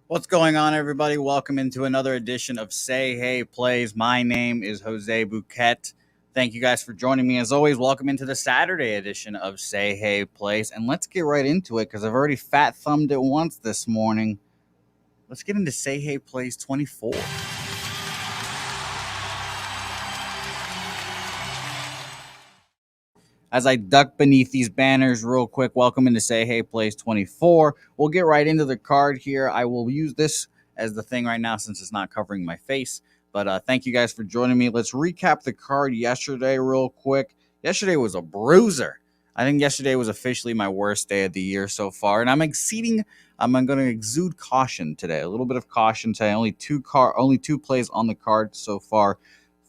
What's going on, everybody? Welcome into another edition of Say Hey Plays. My name is Jose Bouquett. Thank you guys for joining me. As always, welcome into the Saturday edition of Say Hey Plays. And let's get right into it because I've already fat thumbed it once this morning. Let's get into Say Hey Plays 24. As I duck beneath these banners real quick, welcome into Say Hey Plays 24. We'll get right into the card here. I will use this as the thing right now since it's not covering my face. But thank you guys for joining me. Let's recap the card yesterday real quick. Yesterday was a bruiser. I think yesterday was officially my worst day of the year so far, and I'm going to exude caution today. A little bit of caution today. Only two plays on the card so far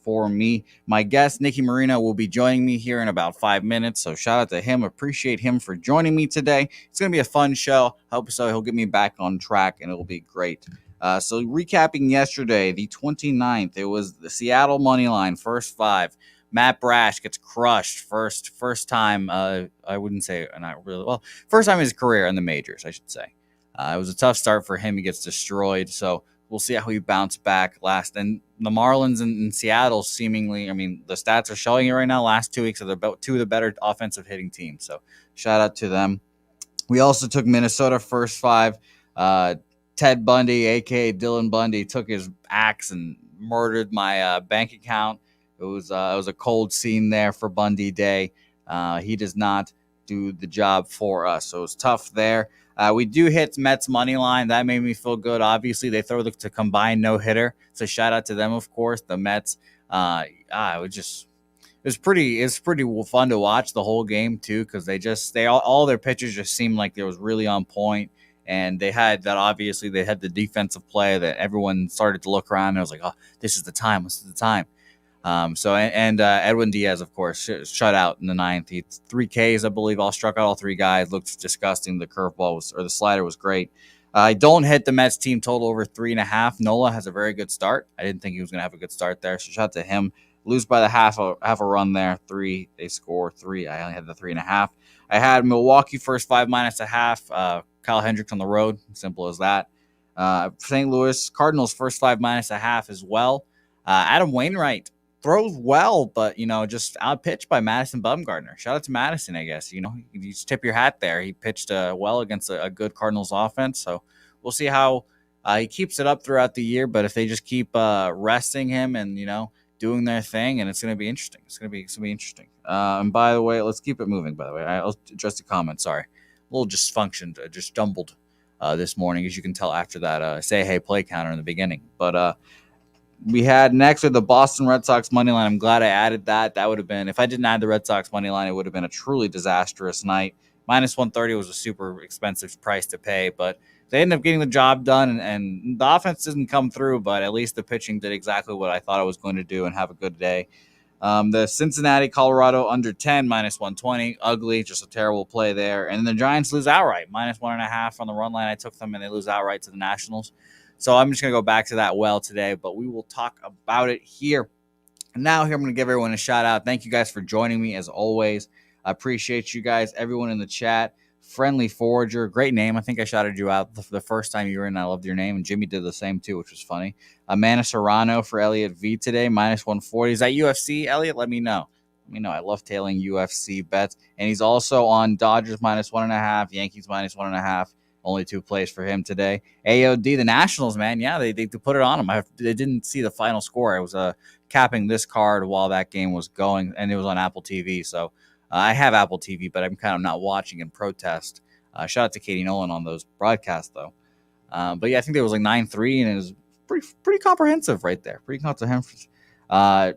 for me. My guest, Nicky Marino, will be joining me here in about 5 minutes. So shout out to him. Appreciate him for joining me today. It's going to be a fun show. Hope so. He'll get me back on track and it'll be great. So recapping yesterday, the 29th, it was the Seattle money line, first five. Matt Brash gets crushed first time. I wouldn't say not really well. First time in his career in the majors, I should say. It was a tough start for him. He gets destroyed. So we'll see how he bounced back last. And the Marlins in Seattle seemingly, I mean, the stats are showing it right now. Last 2 weeks are about two of the better offensive hitting teams. So shout out to them. We also took Minnesota first five. Ted Bundy, a.k.a. Dylan Bundy, took his axe and murdered my bank account. It was a cold scene there for Bundy Day. He does not do the job for us. So it was tough there. We do hit Mets money line. That made me feel good. Obviously, they throw the combined no hitter. So shout out to them, of course. The Mets. It was pretty fun to watch the whole game too, because all their pitchers just seemed like they was really on point. And they had that. Obviously, they had the defensive play that everyone started to look around. And I was like, oh, this is the time. This is the time. Edwin Diaz, of course, shut out in the ninth. He 3 Ks, I believe, all struck out all 3 guys. Looked disgusting. The curveball the slider was great. I don't hit the Mets team total over 3.5. Nola has a very good start. I didn't think he was going to have a good start there. So shout out to him. Lose by the half a run there. 3. They score 3. I only had the 3.5. I had Milwaukee first 5 minus a half. Kyle Hendricks on the road. Simple as that. St. Louis Cardinals first 5 minus a half as well. Adam Wainwright throws well, but, just outpitched by Madison Bumgarner. Shout out to Madison, I guess. You just tip your hat there. He pitched well against a good Cardinals offense. So we'll see how he keeps it up throughout the year. But if they just keep resting him and, doing their thing, and it's going to be interesting. It's going to be interesting. And by the way, let's keep it moving, by the way. I'll address the comment. Sorry. A little dysfunctioned, just stumbled this morning, as you can tell after that say hey play counter in the beginning. But we had next with the Boston Red Sox money line. I'm glad I added that. That would have been, if I didn't add the Red Sox money line, it would have been a truly disastrous night. Minus 130 was a super expensive price to pay, but they ended up getting the job done, and the offense didn't come through, but at least the pitching did exactly what I thought it was going to do and have a good day. The Cincinnati, Colorado under 10, minus 120. Ugly, just a terrible play there. And the Giants lose outright, minus 1.5 on the run line. I took them, and they lose outright to the Nationals. So I'm just going to go back to that well today, but we will talk about it here. And now here I'm going to give everyone a shout out. Thank you guys for joining me as always. I appreciate you guys, everyone in the chat. Friendly Forager, great name. I think I shouted you out the first time you were in. I loved your name, and Jimmy did the same too, which was funny. Amanda Serrano for Elliot V today, minus 140. Is that UFC, Elliot? Let me know. I love tailing UFC bets. And he's also on Dodgers minus 1.5, Yankees minus 1.5. Only 2 plays for him today. AOD, the Nationals, man. Yeah, they put it on him. They didn't see the final score. I was capping this card while that game was going, and it was on Apple TV. So I have Apple TV, but I'm kind of not watching in protest. Shout out to Katie Nolan on those broadcasts, though. But yeah, I think there was like 9-3, and it was pretty comprehensive right there. Pretty comprehensive.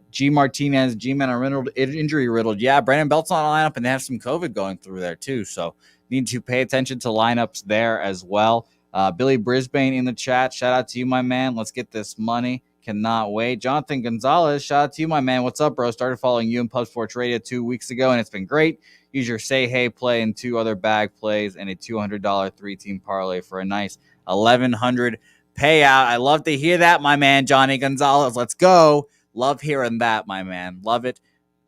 G. Martinez, G-Man are injury riddled. Yeah, Brandon Belt's on the lineup, and they have some COVID going through there, too. So need to pay attention to lineups there as well. Billy Brisbane in the chat. Shout out to you, my man. Let's get this money. Cannot wait. Jonathan Gonzalez, shout out to you, my man. What's up, bro? Started following you in Pub Sports Radio 2 weeks ago, and it's been great. Use your Say Hey play and 2 other bag plays and a $200 3-team parlay for a nice $1,100 payout. I love to hear that, my man, Johnny Gonzalez. Let's go. Love hearing that, my man. Love it.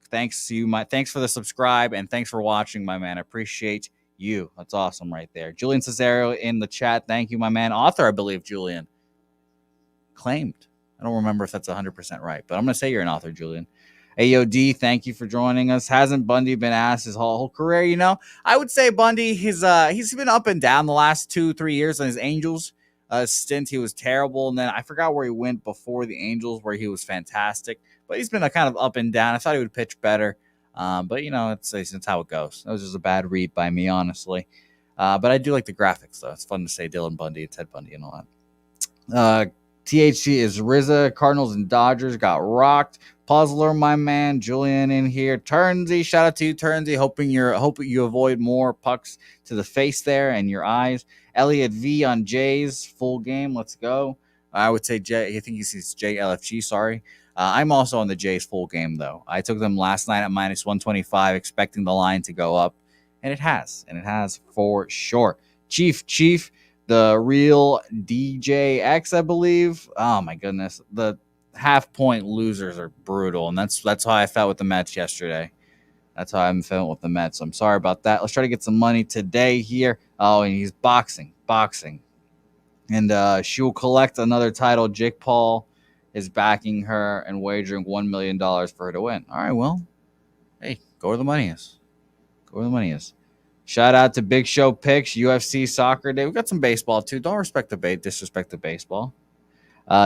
Thanks for the subscribe, and thanks for watching, my man. I appreciate You. That's awesome right there. Julian Cesario in the chat. Thank you, my man. Author, I believe, Julian. Claimed. I don't remember if that's 100% right, but I'm going to say you're an author, Julian. AOD, thank you for joining us. Hasn't Bundy been asked his whole career? You know, I would say Bundy, he's been up and down the last 2-3 years on his Angels stint. He was terrible, and then I forgot where he went before the Angels, where he was fantastic. But he's been a kind of up and down. I thought he would pitch better, but you know, it's how it goes. That was just a bad read by me, honestly. But I do like the graphics, though. It's fun to say Dylan Bundy and Ted Bundy and all that. THC is RZA. Cardinals and Dodgers got rocked. Puzzler, my man. Julian in here. Turnsy, shout out to you, Turnsy. Hoping you avoid more pucks to the face there and your eyes. Elliot V on Jays. Full game. Let's go. I would say J. I think he sees JLFG. Sorry. I'm also on the Jays full game, though. I took them last night at minus 125, expecting the line to go up. And it has. And it has for sure. Chief. The real DJX, I believe. Oh my goodness, the half-point losers are brutal, and that's how I felt with the Mets yesterday. That's how I'm feeling with the Mets. So I'm sorry about that. Let's try to get some money today here. Oh, and he's boxing, and she will collect another title. Jake Paul is backing her and wagering $1 million for her to win. All right, well, hey, go where the money is. Go where the money is. Shout out to Big Show Picks, UFC Soccer Day. We got some baseball too. Don't disrespect the baseball.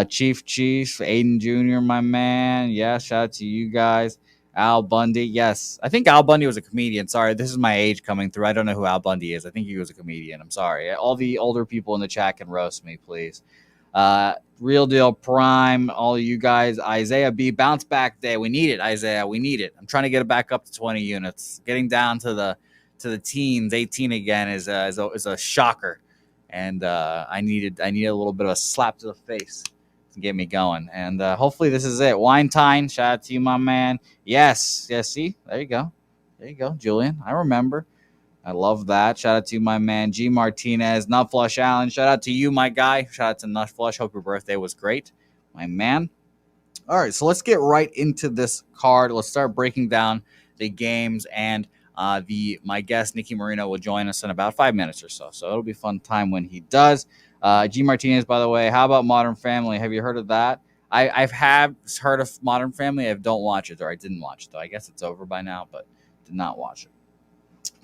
Chief, Aiden Jr., my man. Yeah, shout out to you guys. Al Bundy. Yes, I think Al Bundy was a comedian. Sorry, this is my age coming through. I don't know who Al Bundy is. I think he was a comedian. I'm sorry. All the older people in the chat can roast me, please. Real Deal Prime, all of you guys. Isaiah B. Bounce back day. We need it, Isaiah. We need it. I'm trying to get it back up to 20 units. Getting down to the teens, 18 again is a shocker, and I needed a little bit of a slap to the face to get me going, and hopefully this is it. Winetine, shout out to you, my man. Yes, see, there you go, Julian. I remember. I love that. Shout out to you, my man. G Martinez, Nut Flush Allen. Shout out to you, my guy. Shout out to Nut Flush. Hope your birthday was great, my man. All right, so let's get right into this card. Let's start breaking down the games, and my guest Nicky Marino will join us in about 5 minutes or so. So it'll be a fun time when he does. G Martinez, by the way, how about Modern Family? Have you heard of that? I've heard of Modern Family. I don't watch it, or I didn't watch it, though. I guess it's over by now, but did not watch it.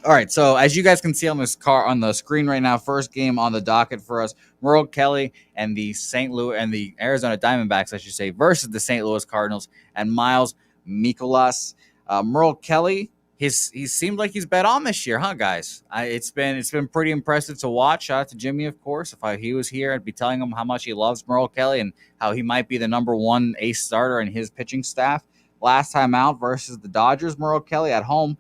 All right, so as you guys can see on the screen right now, first game on the docket for us, Merle Kelly and the Arizona Diamondbacks, I should say, versus the St. Louis Cardinals and Miles Mikolas. Merle Kelly, he seemed like he's bet on this year, huh, guys? It's been pretty impressive to watch. Shout out to Jimmy, of course. If he was here, I'd be telling him how much he loves Merle Kelly and how he might be the number one ace starter in his pitching staff. Last time out versus the Dodgers, Merle Kelly at home.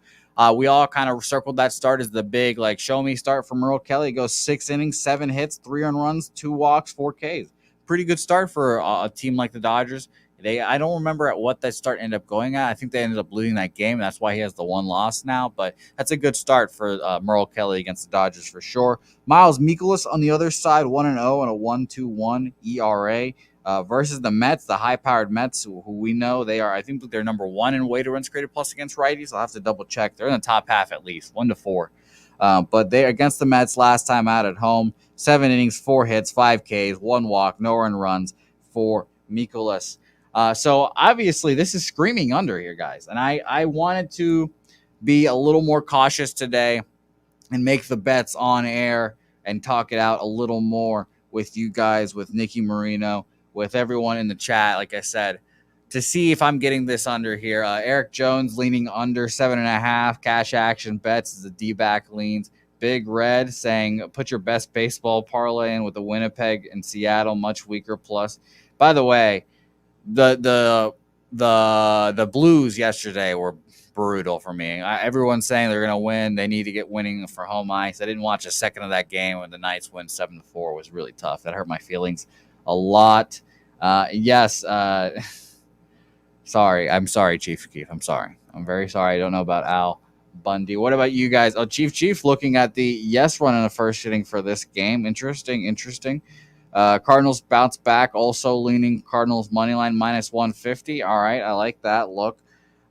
We all kind of circled that start as the big, show me start for Merle Kelly. He goes 6 innings, 7 hits, 3 earned runs, 2 walks, 4 Ks. Pretty good start for a team like the Dodgers. I don't remember at what that start ended up going at. I think they ended up losing that game. That's why he has the 1 loss now. But that's a good start for Merle Kelly against the Dodgers for sure. Miles Mikolas on the other side, 1-0 and a 1.21 ERA. Versus the Mets, the high-powered Mets, who we know I think they're number 1 in weighted runs created plus against righties. I'll have to double check. They're in the top half at least, 1-4. But they against the Mets last time out at home, 7 innings, 4 hits, 5 Ks, 1 walk, no earned runs for Mikolas. So obviously this is screaming under here, guys. And I wanted to be a little more cautious today and make the bets on air and talk it out a little more with you guys, with Nicky Marino, with everyone in the chat, like I said, to see if I'm getting this under here. Eric Jones leaning under 7.5. Cash action bets is the D-back leans. Big Red saying put your best baseball parlay in with the Winnipeg and Seattle, much weaker plus. By the way, the Blues yesterday were brutal for me. Everyone's saying they're going to win. They need to get winning for home ice. I didn't watch a second of that game when the Knights win 7-4. It was really tough. That hurt my feelings a lot. Yes. Sorry. I'm sorry, Chief. I'm sorry. I'm very sorry. I don't know about Al Bundy. What about you guys? Oh, Chief looking at the yes run in the first inning for this game. Interesting. Cardinals bounce back, also leaning Cardinals money line minus 150. All right, I like that look.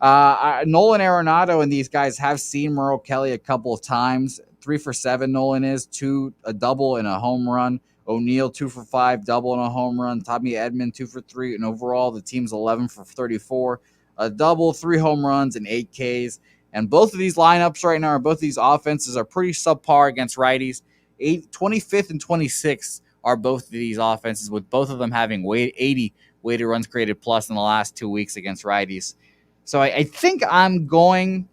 Nolan Arenado and these guys have seen Merle Kelly a couple of times 3 for 7. Nolan is a double and a home run. O'Neill 2 for 5, double and a home run. Tommy Edman 2 for 3, and overall the team's 11 for 34, a double, 3 home runs, and 8 Ks. And both of these lineups right now, both of these offenses are pretty subpar against righties. 25th and 26th are both of these offenses, with both of them having 80 weighted runs created plus in the last 2 weeks against righties. So I think I'm gonna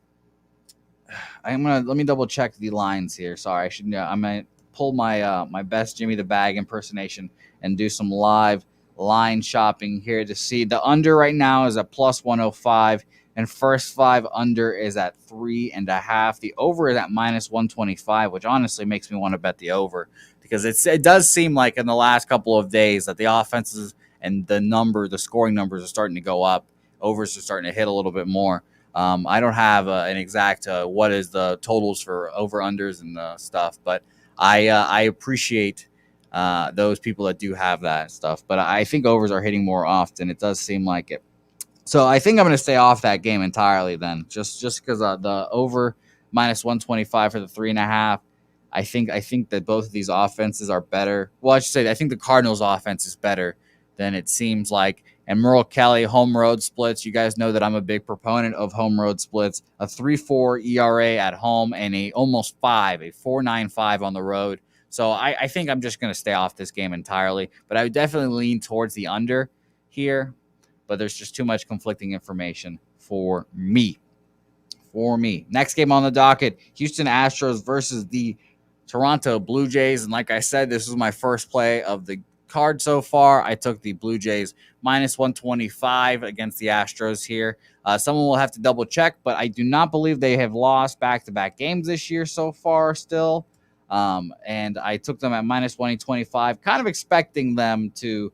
let me double check the lines here. Sorry, I'm gonna pull my my best Jimmy the Bag impersonation and do some live line shopping here to see. The under right now is at plus 105, and first 5 under is at 3.5. The over is at minus 125, which honestly makes me want to bet the over, because it does seem like in the last couple of days that the offenses and the scoring numbers are starting to go up. Overs are starting to hit a little bit more. I don't have an exact what is the totals for over-unders and stuff, but I appreciate those people that do have that stuff. But I think overs are hitting more often. It does seem like it. So I think I'm going to stay off that game entirely then, just because the over minus 125 for the 3.5. I think that both of these offenses are better. Well, I should say I think the Cardinals' offense is better than it seems like. And Merle Kelly, home road splits. You guys know that I'm a big proponent of home road splits. A 3.4 ERA at home and a 4.95 on the road. So I think I'm just going to stay off this game entirely. But I would definitely lean towards the under here. But there's just too much conflicting information for me. Next game on the docket, Houston Astros versus the Toronto Blue Jays. And like I said, this was my first play of the card so far. I took the Blue Jays minus 125 against the Astros here. Someone will have to double check, but I do not believe they have lost back-to-back games this year so far still. And I took them at minus 125, kind of expecting them to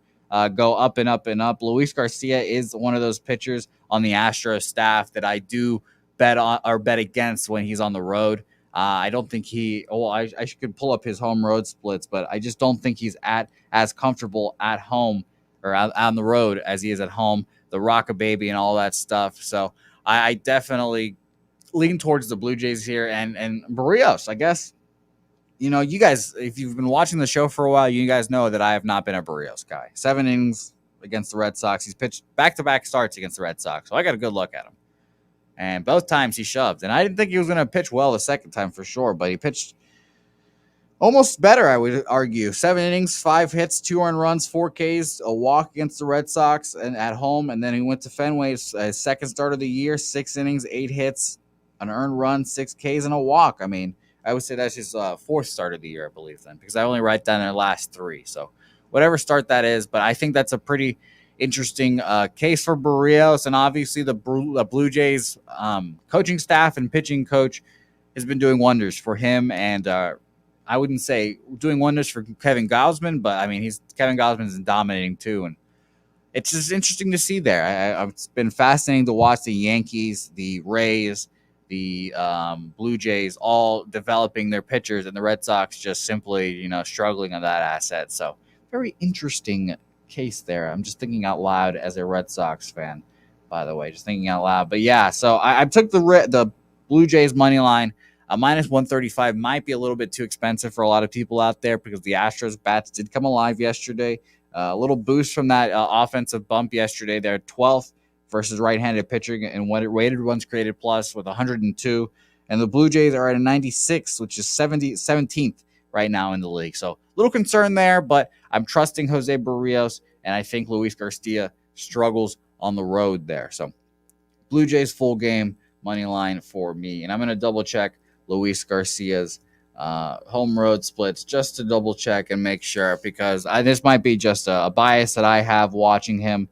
go up and up and up. Luis Garcia is one of those pitchers on the Astros staff that I do bet on or bet against when he's on the road. I don't think I could pull up his home road splits, but I just don't think he's as comfortable at home or out on the road as he is at home. The Rock-a-Baby and all that stuff. So I definitely lean towards the Blue Jays here and Barrios. I guess, you guys, if you've been watching the show for a while, you guys know that I have not been a Barrios guy. 7 innings against the Red Sox. He's pitched back-to-back starts against the Red Sox, so I got a good look at him. And both times he shoved. And I didn't think he was going to pitch well the second time for sure, but he pitched almost better, I would argue. 7 innings, 5 hits, 2 earned runs, 4 Ks, a walk against the Red Sox and at home. And then he went to Fenway, his second start of the year, 6 innings, 8 hits, an earned run, 6 Ks, and a walk. I mean, I would say that's his fourth start of the year, I believe, then, because I only write down their last 3. So whatever start that is, but I think that's a pretty interesting case for Barrios. And obviously the Blue Jays coaching staff and pitching coach has been doing wonders for him. And I wouldn't say doing wonders for Kevin Gausman, but I mean, Kevin Gausman's dominating too. And it's just interesting to see there. It's been fascinating to watch the Yankees, the Rays, the Blue Jays all developing their pitchers, and the Red Sox just simply, struggling on that asset. So very interesting case there. I'm just thinking out loud as a Red Sox fan, by the way, just thinking out loud. But yeah, so I took the Blue Jays money line. Minus 135 might be a little bit too expensive for a lot of people out there because the Astros bats did come alive yesterday. A little boost from that offensive bump yesterday. They're 12th versus right-handed pitching and weighted runs created plus with 102. And the Blue Jays are at a 96, which is 17th right now in the league. So a little concern there, but I'm trusting Jose Barrios, and I think Luis Garcia struggles on the road there. So Blue Jays full game money line for me. And I'm going to double check Luis Garcia's home road splits just to double check and make sure, because this might be just a bias that I have watching him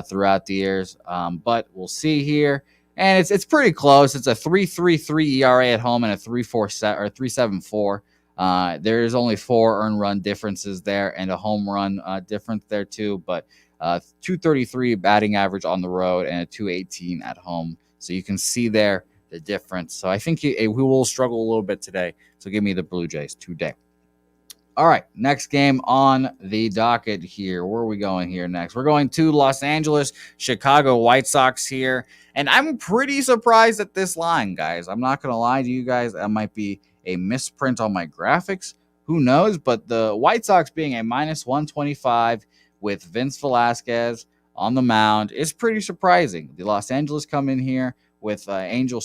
throughout the years. But we'll see here. And it's pretty close. It's a 3.33 ERA at home and a 3.74. There's only 4 earned run differences there and a home run difference there too. But 233 batting average on the road and a 218 at home. So you can see there the difference. So I think he will struggle a little bit today. So give me the Blue Jays today. All right, next game on the docket here. Where are we going here next? We're going to Los Angeles, Chicago White Sox here. And I'm pretty surprised at this line, guys. I'm not going to lie to you guys. That might be a misprint on my graphics. Who knows? But the White Sox being a minus 125 with Vince Velasquez on the mound is pretty surprising. The Los Angeles come in here with Jose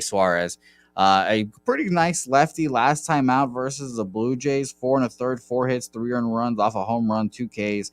Suarez, a pretty nice lefty last time out versus the Blue Jays. 4 1/3, 4 hits, 3 earned runs off a home run, 2 Ks,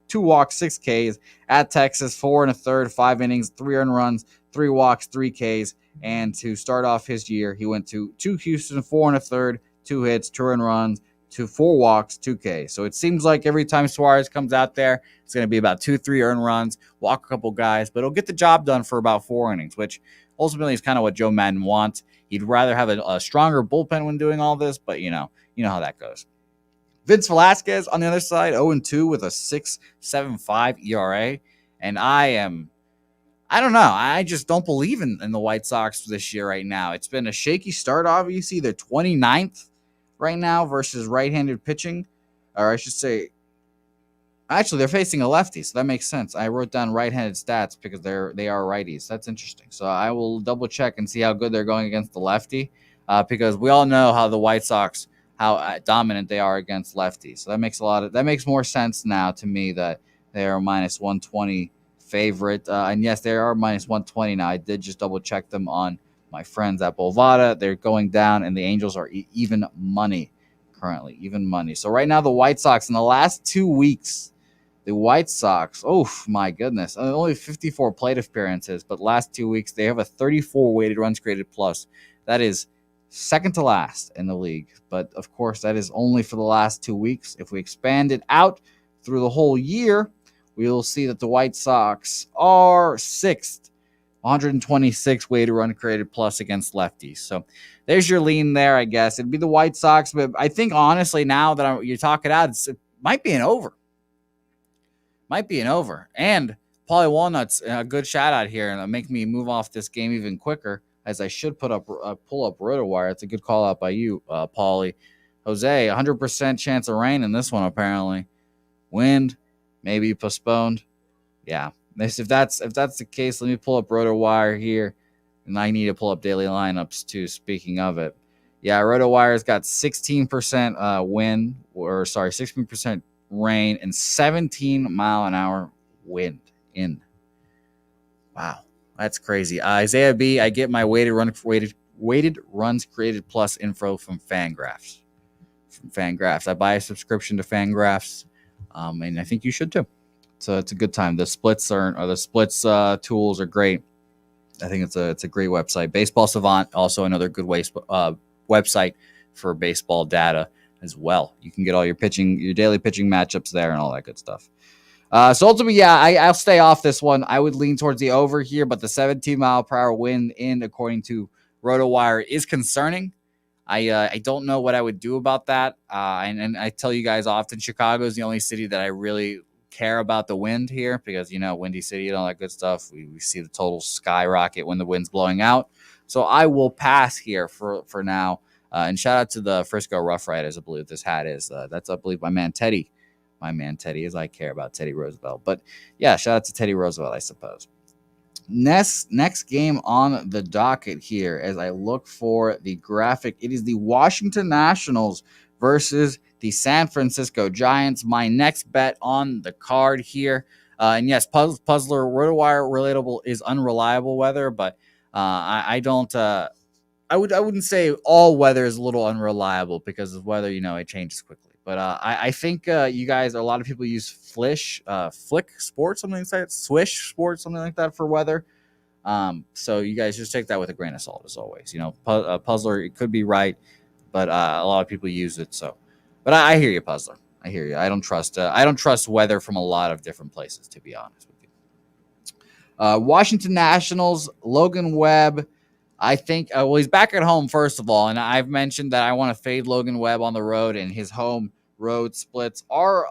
2 walks, 6 Ks at Texas. 4 1/3, 5 innings, 3 earned runs, 3 walks, 3 Ks. And to start off his year, he went to Houston, 4 1/3, 2 hits, 2 earned runs, 4 walks, 2 Ks. So it seems like every time Suarez comes out there, it's going to be about 2-3 earned runs, walk a couple guys, but he'll get the job done for about 4 innings, which ultimately is kind of what Joe Madden wants. He'd rather have a stronger bullpen when doing all this, but you know how that goes. Vince Velasquez on the other side, 0-2 with a 6.75 ERA, and I don't know. I just don't believe in the White Sox this year right now. It's been a shaky start, obviously. They're 29th right now versus right-handed pitching, or I should say, actually, they're facing a lefty, so that makes sense. I wrote down right-handed stats because they are righties. That's interesting. So I will double check and see how good they're going against the lefty, because we all know how the White Sox, how dominant they are against lefties. So that makes more sense now to me that they are minus 120 favorite. And yes, they are minus 120 now. I did just double check them on my friends at Bovada. They're going down, and the Angels are even money currently, even money. So right now, the White Sox in the last 2 weeks. The White Sox, oh my goodness, only 54 plate appearances, but last 2 weeks they have a 34 weighted runs created plus. That is second to last in the league, but of course that is only for the last 2 weeks. If we expand it out through the whole year, we will see that the White Sox are sixth, 126 weighted run created plus against lefties. So there's your lean there, I guess. It'd be the White Sox, but I think honestly now that you talk it out, it might be an over. And Paulie Walnuts, a good shout out here, and make me move off this game even quicker, as I should pull up RotoWire. It's a good call out by you, Paulie. Jose, 100% chance of rain in this one, apparently. Wind, maybe postponed. Yeah. If that's the case, let me pull up RotoWire here, and I need to pull up daily lineups too, speaking of it. Yeah, RotoWire's got 16% wind, 16% rain, and 17-mile-an-hour wind in. Wow, that's crazy. Isaiah B, I get my weighted runs created plus info from Fangraphs. I buy a subscription to Fangraphs, and I think you should too. So it's a good time. The splits tools are great. I think it's a great website. Baseball Savant, also another good website for baseball data as well. You can get all your daily pitching matchups there and all that good stuff. So ultimately, yeah, I'll stay off this one. I would lean towards the over here, but the 17-mile-per-hour wind in, according to RotoWire, is concerning. I don't know what I would do about that. And I tell you guys often, Chicago is the only city that I really care about the wind here, because, windy city and all that good stuff. We see the total skyrocket when the wind's blowing out. So I will pass here for now. And shout out to the Frisco Rough Riders, I believe this hat is. That's, I believe, my man Teddy, as I care about Teddy Roosevelt. But yeah, shout out to Teddy Roosevelt, I suppose. Next game on the docket here, as I look for the graphic, it is the Washington Nationals versus the San Francisco Giants. My next bet on the card here. And yes, Puzzler RotoWire relatable is unreliable weather, but I don't. I wouldn't say all weather is a little unreliable, because of weather, it changes quickly. But I think you guys, a lot of people use Flick Sports, something like that, Swish Sports, something like that for weather. So you guys just take that with a grain of salt, as always. Puzzler, it could be right, but a lot of people use it. So, but I hear you, Puzzler. I hear you. I don't trust weather from a lot of different places, to be honest with you. Washington Nationals, Logan Webb. I think, he's back at home, first of all, and I've mentioned that I want to fade Logan Webb on the road, and his home road splits are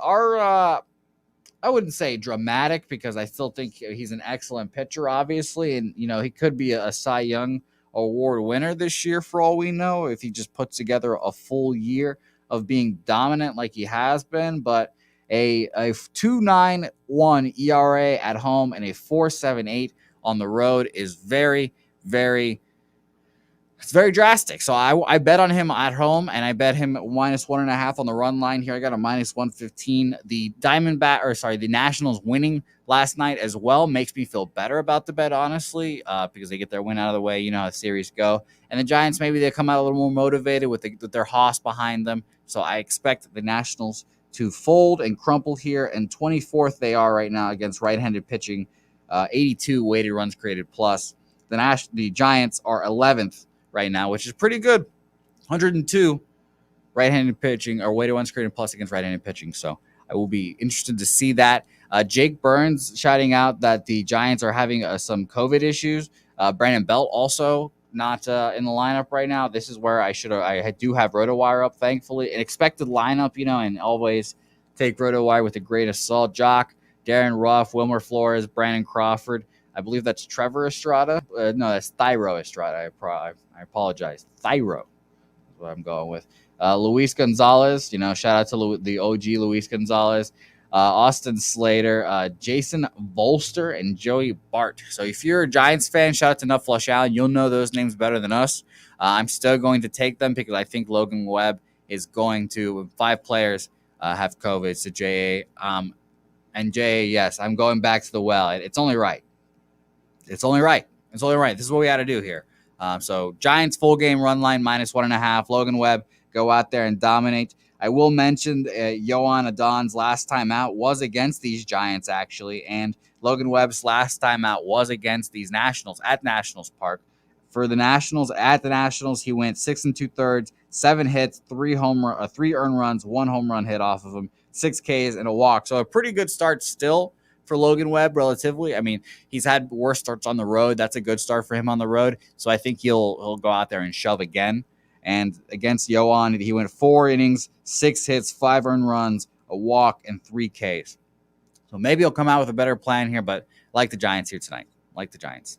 I wouldn't say dramatic, because I still think he's an excellent pitcher, obviously, and, he could be a Cy Young Award winner this year, for all we know, if he just puts together a full year of being dominant like he has been. But a 2.91 ERA at home and a 4.78 on the road is very, very It's very drastic. So I bet on him at home, and I bet him -1.5 on the run line here. I got a -115. The the Nationals winning last night as well makes me feel better about the bet, honestly, because they get their win out of the way. You know how the series go. And the Giants, maybe they come out a little more motivated with their hoss behind them. So I expect the Nationals to fold and crumple here. And 24th they are right now against right-handed pitching, 82 weighted runs created plus. The Giants are 11th right now, which is pretty good. 102 right-handed pitching or weighted runs created plus against right-handed pitching. So I will be interested to see that. Jake Burns shouting out that the Giants are having some COVID issues. Brandon Belt also not in the lineup right now. This is where I do have RotoWire up, thankfully. An expected lineup, and always take RotoWire with a grain of salt. Jock, Darren Ruff, Wilmer Flores, Brandon Crawford. I believe that's Trevor Estrada. No, that's Thairo Estrada. I apologize. Thairo is what I'm going with. Luis Gonzalez, shout out to the OG Luis Gonzalez. Austin Slater, Jason Volster, and Joey Bart. So if you're a Giants fan, shout out to Nut Flush Allen. You'll know those names better than us. I'm still going to take them because I think Logan Webb is going to, 5 players have COVID. So J.A. And J.A., yes, I'm going back to the well. It's only right. It's only right. This is what we got to do here. So Giants full game run line -1.5. Logan Webb, go out there and dominate. I will mention Yohan Adon's last time out was against these Giants, actually, and Logan Webb's last time out was against these Nationals at Nationals Park. For the Nationals, he went 6 2/3, 7 hits, 3 earned runs, 1 home run hit off of him, 6 Ks, and a walk. So a pretty good start still for Logan Webb, relatively. I mean, he's had worse starts on the road. That's a good start for him on the road. So I think he'll go out there and shove again. And against Yohan, he went 4 innings, 6 hits, 5 earned runs, a walk, and 3 Ks. So maybe he'll come out with a better plan here, but I like the Giants here tonight. Like the Giants.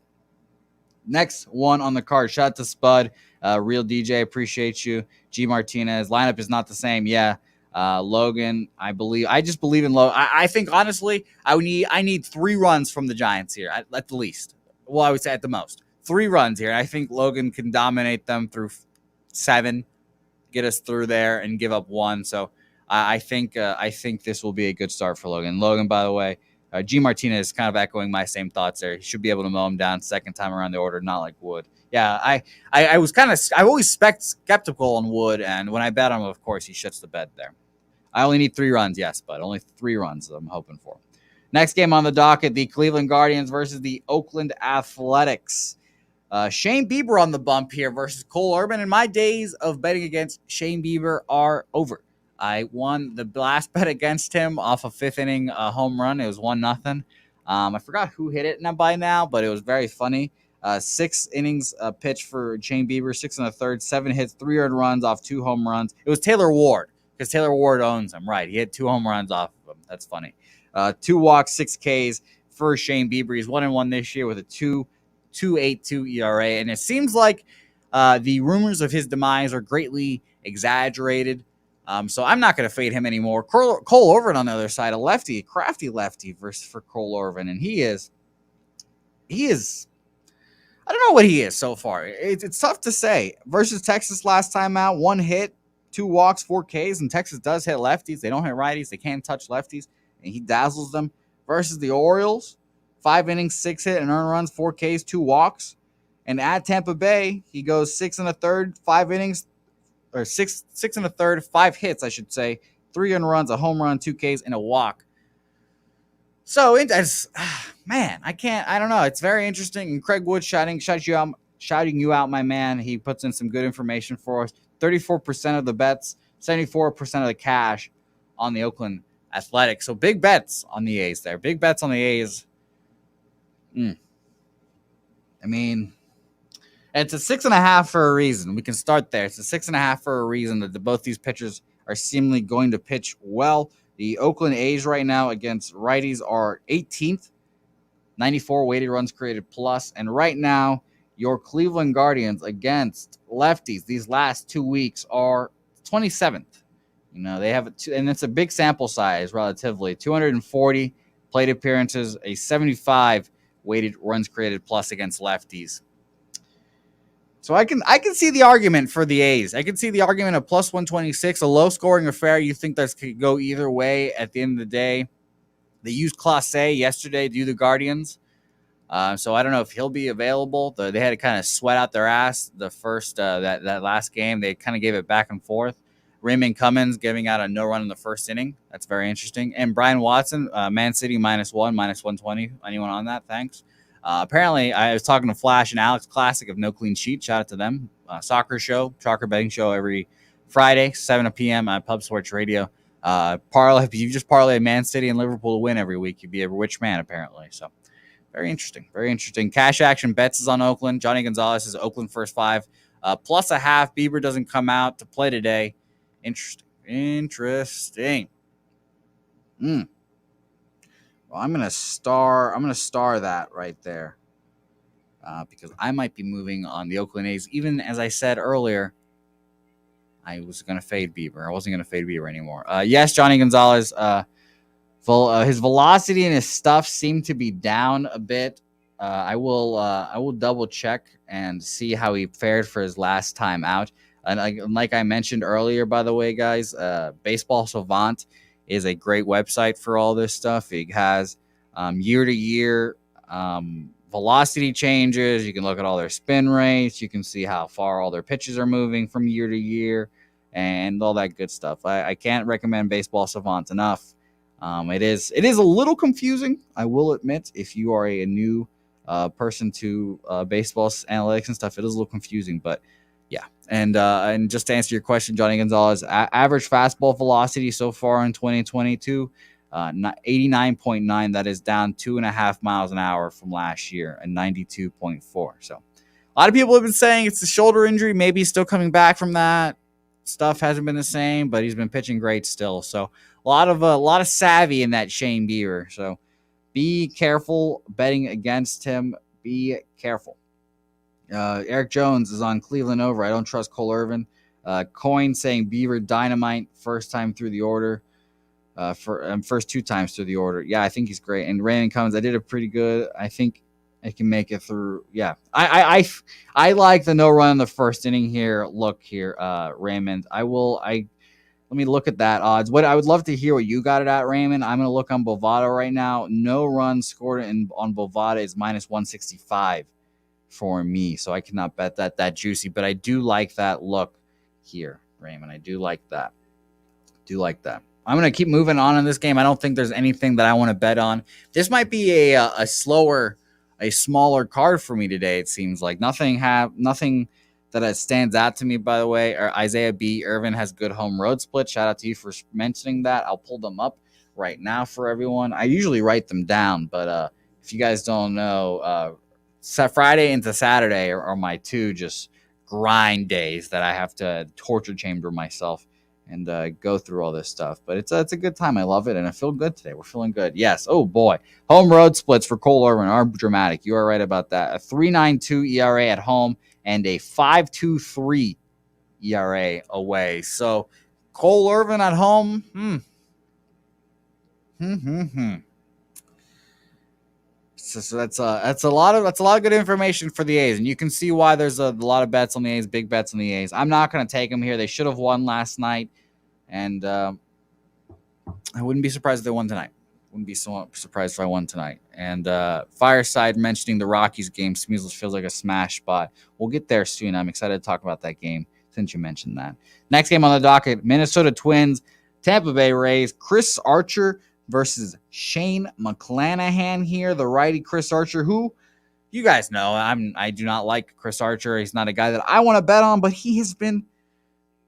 Next one on the card. Shout out to Spud. Real DJ, appreciate you. G Martinez. Lineup is not the same. Yeah. Logan, I just believe in Logan. I think, honestly, I need 3 runs from the Giants here at the least. Well, I would say at the most. 3 runs here. I think Logan can dominate them through 7, get us through there, and give up 1. So I think this will be a good start for Logan. Logan, by the way, G Martinez is kind of echoing my same thoughts there. He should be able to mow him down second time around the order, not like Wood. Yeah, I always skeptical on Wood, and when I bet him, of course, he shits the bed there. I only need 3 runs, yes, but only 3 runs I'm hoping for. Next game on the docket, the Cleveland Guardians versus the Oakland Athletics. Shane Bieber on the bump here versus Cole Irvin, and my days of betting against Shane Bieber are over. I won the last bet against him off a 5th inning home run. It was 1-0. I forgot who hit it by now, but it was very funny. 6 innings pitched for Shane Bieber, 6 1/3, 7 hits, 3 earned runs off 2 home runs. It was Taylor Ward because Taylor Ward owns him, right? He had 2 home runs off of him. That's funny. 2 walks, 6 Ks for Shane Bieber. He's 1-1 this year with a 2.82 ERA, and it seems like the rumors of his demise are greatly exaggerated. So I'm not going to fade him anymore. Cole Irvin on the other side, a crafty lefty for Cole Irvin, and he is. I don't know what he is so far. It's tough to say. Versus Texas last time out, 1 hit, 2 walks, 4 Ks, and Texas does hit lefties. They don't hit righties. They can't touch lefties, and he dazzles them. Versus the Orioles, 5 innings, 6 hit and earned runs, 4 Ks, 2 walks. And at Tampa Bay, he goes 6 1/3, 5 innings, or 6 1/3, 5 hits, I should say, 3 earned runs, a home run, 2 Ks, and a walk. So I don't know. It's very interesting. And Craig Wood shouting you out, my man. He puts in some good information for us. 34% of the bets, 74% of the cash on the Oakland Athletics. So big bets on the A's there. Big bets on the A's. I mean, it's a 6.5 for a reason. We can start there. It's a 6.5 for a reason that both these pitchers are seemingly going to pitch well. The Oakland A's right now against righties are 18th, 94 weighted runs created plus. And right now, your Cleveland Guardians against lefties these last 2 weeks are 27th. They have and it's a big sample size relatively. 240 plate appearances, a 75 weighted runs created plus against lefties. So I can see the argument for the A's. I can see the argument of plus 126, a low scoring affair. You think that could go either way at the end of the day. They used Clase yesterday to do the Guardians. So I don't know if he'll be available. They had to kind of sweat out their ass the first that last game. They kind of gave it back and forth. Raymond Cummins giving out a no run in the first inning. That's very interesting. And Brian Watson, Man City -1, -120. Anyone on that? Thanks. Apparently, I was talking to Flash and Alex Classic of No Clean Sheet. Shout out to them. Soccer betting show every Friday, 7 p.m. on Pub Sports Radio. Parlay. If you just parlay Man City and Liverpool to win every week, you'd be a rich man, apparently. So very interesting. Very interesting. Cash action bets is on Oakland. Johnny Gonzalez is Oakland first 5. Plus a half. Bieber doesn't come out to play today. Interesting. Well, I'm gonna star that right there because I might be moving on the Oakland A's. Even as I said earlier, I was gonna fade Bieber. I wasn't gonna fade Bieber anymore. Yes, Johnny Gonzalez. His velocity and his stuff seem to be down a bit. I will double check and see how he fared for his last time out. And like I mentioned earlier, by the way, guys, Baseball Savant is a great website for all this stuff. It has year-to-year velocity changes. You can look at all their spin rates. You can see how far all their pitches are moving from year to year and all that good stuff. I can't recommend Baseball Savant enough. It is a little confusing, I will admit, if you are a new person to baseball analytics and stuff. It is a little confusing, but yeah. And just to answer your question, Johnny Gonzalez, average fastball velocity so far in 2022, 89.9. That is down 2.5 miles an hour from last year, and 92.4. So a lot of people have been saying it's a shoulder injury. Maybe he's still coming back from that. Stuff hasn't been the same, but he's been pitching great still. So a lot of savvy in that Shane Bieber. So be careful betting against him. Be careful. Eric Jones is on Cleveland over. I don't trust Cole Irvin. Coin saying Beaver dynamite first time through the order. First 2 times through the order. Yeah, I think he's great. And Raymond Cummins, I did it pretty good. I think I can make it through. Yeah, I like the no run in the first inning here. Look here, Raymond. Let me look at that odds. What I would love to hear what you got it at, Raymond. I'm gonna look on Bovada right now. No run scored on Bovada is -165 for me, so I cannot bet that juicy. But I do like that look here, Raymond. I do like that. I'm going to keep moving on in this game. I don't think there's anything that I want to bet on. This might be a smaller card for me today, it seems like. Nothing that stands out to me, by the way. Isaiah B. Irvin has good home road split. Shout out to you for mentioning that. I'll pull them up right now for everyone. I usually write them down, but if you guys don't know, Friday into Saturday are my 2 just grind days that I have to torture chamber myself and go through all this stuff. But it's a good time. I love it, and I feel good today. We're feeling good. Yes. Oh, boy. Home road splits for Cole Irvin are dramatic. You are right about that. A 3.92 ERA at home and a 5.23 ERA away. So Cole Irvin at home, So that's a lot of good information for the A's, and you can see why there's a lot of bets on the A's, big bets on the A's. I'm not going to take them here. They should have won last night, and I wouldn't be surprised if they won tonight. Wouldn't be so surprised if I won tonight. And Fireside mentioning the Rockies game feels like a smash spot. We'll get there soon. I'm excited to talk about that game since you mentioned that. Next game on the docket: Minnesota Twins, Tampa Bay Rays. Chris Archer versus Shane McClanahan here, the righty Chris Archer, who you guys know I do not like Chris Archer. He's not a guy that I want to bet on, but he has been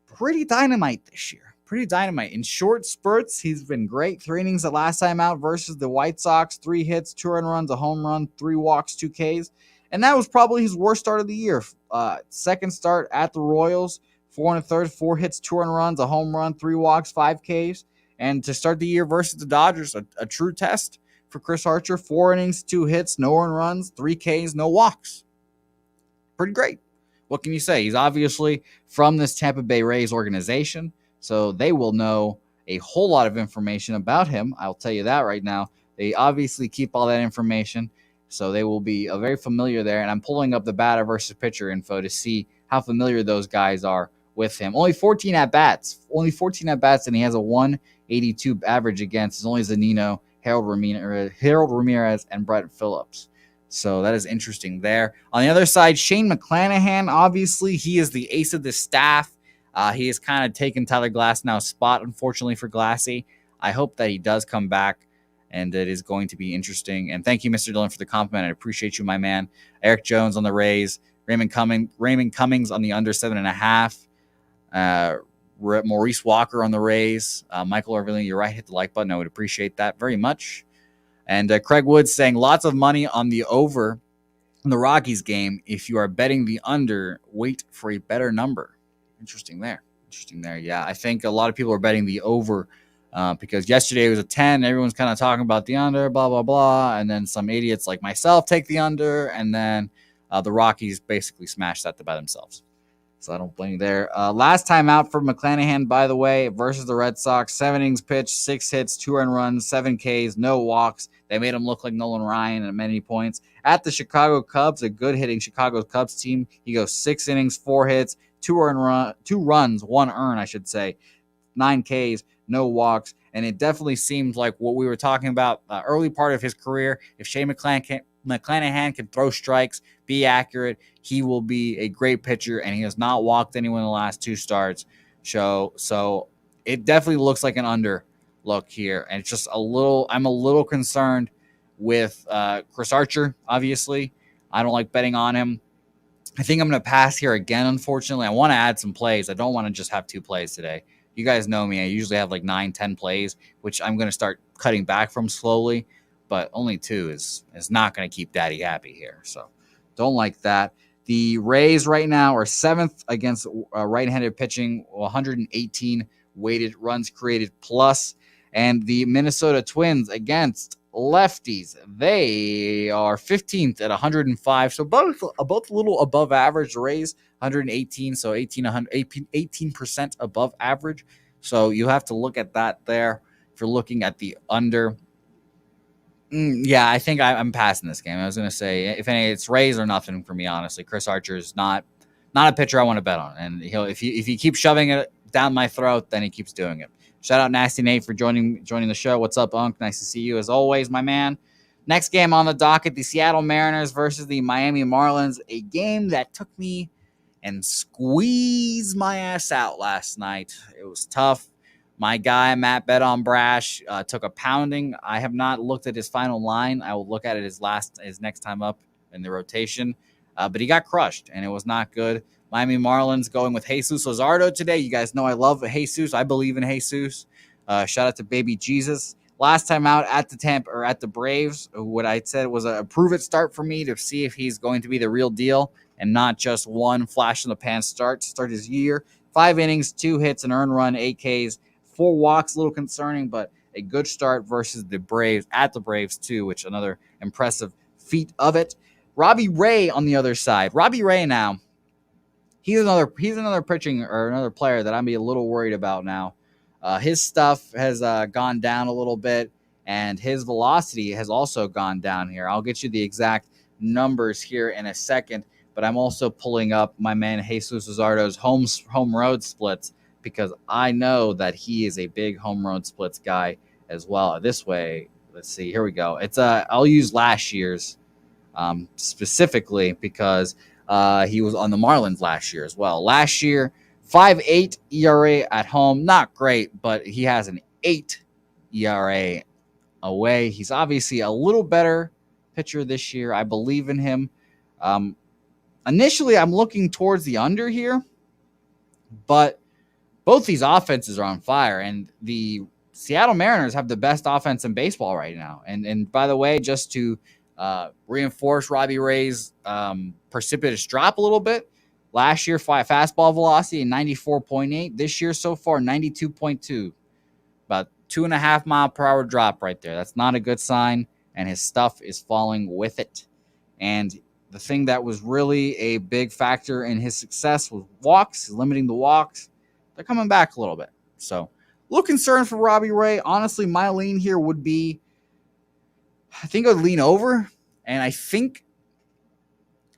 pretty dynamite this year. Pretty dynamite. In short spurts, he's been great. 3 innings the last time out versus the White Sox. 3 hits, 2 earned runs, a home run, 3 walks, 2 Ks. And that was probably his worst start of the year. Second start at the Royals, 4 1/3, 4 hits, 2 earned runs, a home run, 3 walks, 5 Ks. And to start the year versus the Dodgers, a true test for Chris Archer. 4 innings, 2 hits, no earned runs, 3 Ks, no walks. Pretty great. What can you say? He's obviously from this Tampa Bay Rays organization, so they will know a whole lot of information about him. I'll tell you that right now. They obviously keep all that information. So they will be very familiar there. And I'm pulling up the batter versus pitcher info to see how familiar those guys are with him. Only 14 at bats, and he has a 182 average against. It's only Zunino, Harold Ramirez, and Brett Phillips. So that is interesting there. On the other side, Shane McClanahan, obviously, he is the ace of the staff. He has kind of taken Tyler Glasnow's spot, unfortunately, for Glassy. I hope that he does come back, and it is going to be interesting. And thank you, Mr. Dillon, for the compliment. I appreciate you, my man. Eric Jones on the Rays. Raymond Cummings on the under 7.5. Maurice Walker on the Rays. Michael Irving, you're right. Hit the like button. I would appreciate that very much. And Craig Woods saying lots of money on the over in the Rockies game. If you are betting the under, wait for a better number. Interesting there. Yeah, I think a lot of people are betting the over because yesterday it was a 10. Everyone's kind of talking about the under, blah, blah, blah. And then some idiots like myself take the under. And then the Rockies basically smashed that by themselves. So I don't blame you there. Last time out for McClanahan, by the way, versus the Red Sox. 7 innings pitched, 6 hits, 2 earned runs, 7 Ks, no walks. They made him look like Nolan Ryan at many points. At the Chicago Cubs, a good hitting Chicago Cubs team, he goes 6 innings, 4 hits, 2 runs, 1 earn, I should say, 9 Ks, no walks. And it definitely seems like what we were talking about early part of his career. If Shane McClanahan can throw strikes, be accurate, he will be a great pitcher, and he has not walked anyone in the last 2 starts. So it definitely looks like an under look here. And it's just I'm a little concerned with Chris Archer, obviously. I don't like betting on him. I think I'm going to pass here again, unfortunately. I want to add some plays. I don't want to just have 2 plays today. You guys know me. I usually have like 9, 10 plays, which I'm going to start cutting back from slowly. But only 2 is not going to keep Daddy happy here. So don't like that. The Rays right now are 7th against right-handed pitching, 118 weighted runs created plus. And the Minnesota Twins against lefties, they are 15th at 105. So both a little above average. Rays 118, so 18% above average. So you have to look at that there if you're looking at the under. Yeah, I think I'm passing this game. I was going to say, if any, it's Rays or nothing for me, honestly. Chris Archer is not a pitcher I want to bet on. And if he keeps shoving it down my throat, then he keeps doing it. Shout out Nasty Nate for joining the show. What's up, Unc? Nice to see you as always, my man. Next game on the docket, the Seattle Mariners versus the Miami Marlins. A game that took me and squeezed my ass out last night. It was tough. My guy, Matt Bet on Brash, took a pounding. I have not looked at his final line. I will look at it his next time up in the rotation. But he got crushed, and it was not good. Miami Marlins going with Jesus Luzardo today. You guys know I love Jesus. I believe in Jesus. Shout out to baby Jesus. Last time out at the Braves, what I said was a prove it start for me to see if he's going to be the real deal and not just one flash in the pan start his year. 5 innings, 2 hits, an earned run, 8 Ks, 4 walks, a little concerning, but a good start versus the Braves at the Braves too, which another impressive feat of it. Robbie Ray on the other side. Robbie Ray now, he's another pitching or another player that I'm a little worried about now. His stuff has gone down a little bit, and his velocity has also gone down here. I'll get you the exact numbers here in a second, but I'm also pulling up my man Jesus Luzardo's home road splits because I know that he is a big home road splits guy as well. This way, let's see. Here we go. I'll use last year's specifically because he was on the Marlins last year as well. Last year, 5.8 ERA at home. Not great, but he has an 8 ERA away. He's obviously a little better pitcher this year. I believe in him. Initially, I'm looking towards the under here, but both these offenses are on fire, and the Seattle Mariners have the best offense in baseball right now. And by the way, just to reinforce Robbie Ray's precipitous drop a little bit, last year, fastball velocity 94.8. This year so far, 92.2. About 2.5 mile per hour drop right there. That's not a good sign, and his stuff is falling with it. And the thing that was really a big factor in his success was walks, limiting the walks. They're coming back a little bit. So, a little concerned for Robbie Ray. Honestly, my lean here would be, I think I would lean over And I think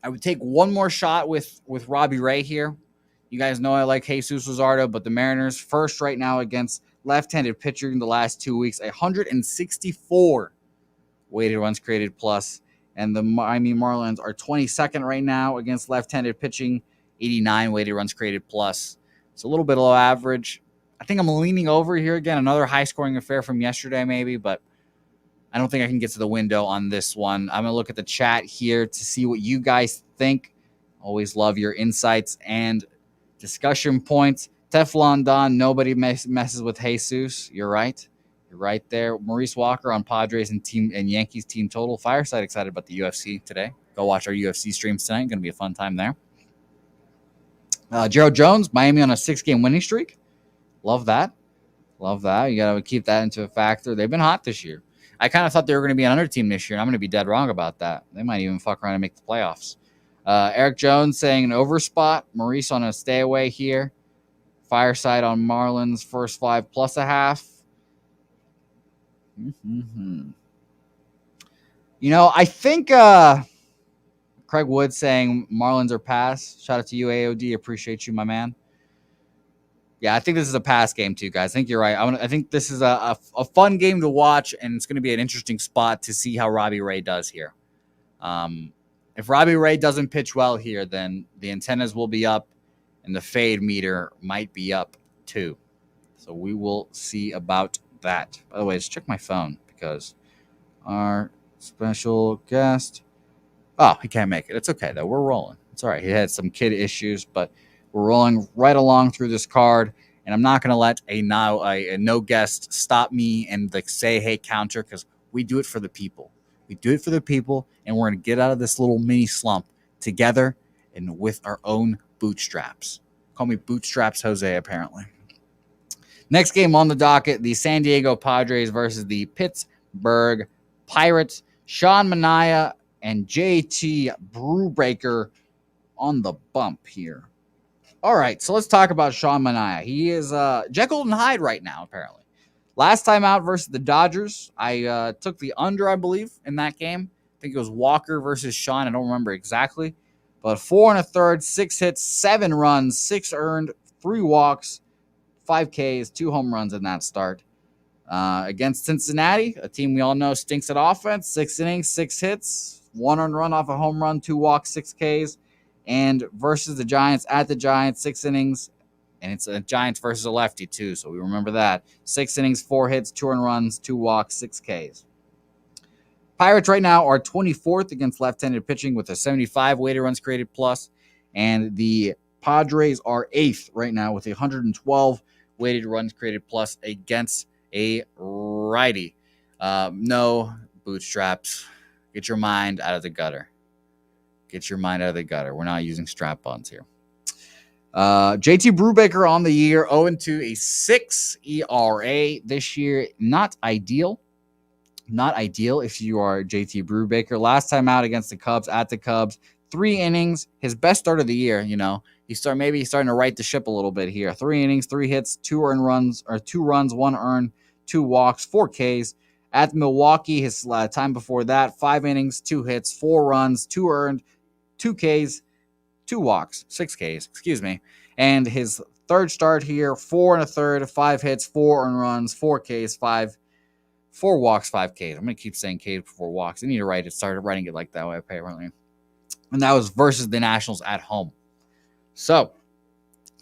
I would take one more shot with Robbie Ray here. You guys know I like Jesus Luzardo, but the Mariners first right now against left-handed pitcher in the last 2 weeks, 164 weighted runs created plus. And the Miami Marlins are 22nd right now against left-handed pitching, 89 weighted runs created plus. It's a little bit below average. I think I'm leaning over here again. Another high-scoring affair from yesterday maybe, but I don't think I can get to the window on this one. I'm going to look at the chat here to see what you guys think. Always love your insights and discussion points. Teflon Don, nobody messes with Jesus. You're right. You're right there. Maurice Walker on Padres and Yankees team total. Fireside excited about the UFC today. Go watch our UFC streams tonight. Going to be a fun time there. Gerald Jones, Miami on a 6-game winning streak. Love that. Love that. You got to keep that into a factor. They've been hot this year. I kind of thought they were going to be another team this year, and I'm going to be dead wrong about that. They might even fuck around and make the playoffs. Eric Jones saying an over spot. Maurice on a stay away here. Fireside on Marlins, first 5 plus a half. Mm-hmm. You know, I think Craig Wood saying Marlins are pass. Shout out to you, AOD. Appreciate you, my man. Yeah, I think this is a pass game too, guys. I think you're right. I think this is a fun game to watch, and it's going to be an interesting spot to see how Robbie Ray does here. If Robbie Ray doesn't pitch well here, then the antennas will be up, and the fade meter might be up too. So we will see about that. By the way, let's check my phone because our special guest, he can't make it. It's okay, though. We're rolling. It's all right. He had some kid issues, but we're rolling right along through this card, and I'm not going to let a no guest stop me and say hey counter because we do it for the people. We do it for the people, and we're going to get out of this little mini slump together and with our own bootstraps. Call me Bootstraps Jose, apparently. Next game on the docket, the San Diego Padres versus the Pittsburgh Pirates. Sean Manaea and JT Brubaker on the bump here. All right, so let's talk about Sean Manaea. He is Jekyll and Hyde right now, apparently. Last time out versus the Dodgers, I took the under, I believe, in that game. I think it was Walker versus Sean. I don't remember exactly. But 4 1/3, 6 hits, 7 runs, 6 earned, 3 walks, 5 Ks, 2 home runs in that start. Against Cincinnati, a team we all know stinks at offense. 6 innings, 6 hits, 1 earned run off a home run, 2 walks, 6 Ks. And versus the Giants, at the Giants, 6 innings. And it's a Giants versus a lefty, too, so we remember that. 6 innings, 4 hits, 2 earned runs, 2 walks, 6 Ks. Pirates right now are 24th against left-handed pitching with a 75 weighted runs created plus. And the Padres are 8th right now with 112 weighted runs created plus against a righty. No bootstraps. Get your mind out of the gutter. Get your mind out of the gutter. We're not using strap-ons here. JT Brubaker on the year, 0-2, a 6 ERA this year. Not ideal. Not ideal if you are JT Brubaker. Last time out against the Cubs, at the Cubs, 3 innings, his best start of the year. You know, he's starting to right the ship a little bit here. 3 innings, 3 hits, 2 runs, 1 earned, 2 walks, 4 Ks. At Milwaukee, his time before that, 5 innings, 2 hits, 4 runs, 2 earned, 2 Ks, 2 walks, 6 Ks, excuse me. And his third start here, 4 1/3, 5 hits, 4 earned runs, 4 Ks, 4 walks, 5 Ks. I'm going to keep saying Ks before walks. I need to write it. Started writing it like that way, apparently. And that was versus the Nationals at home. So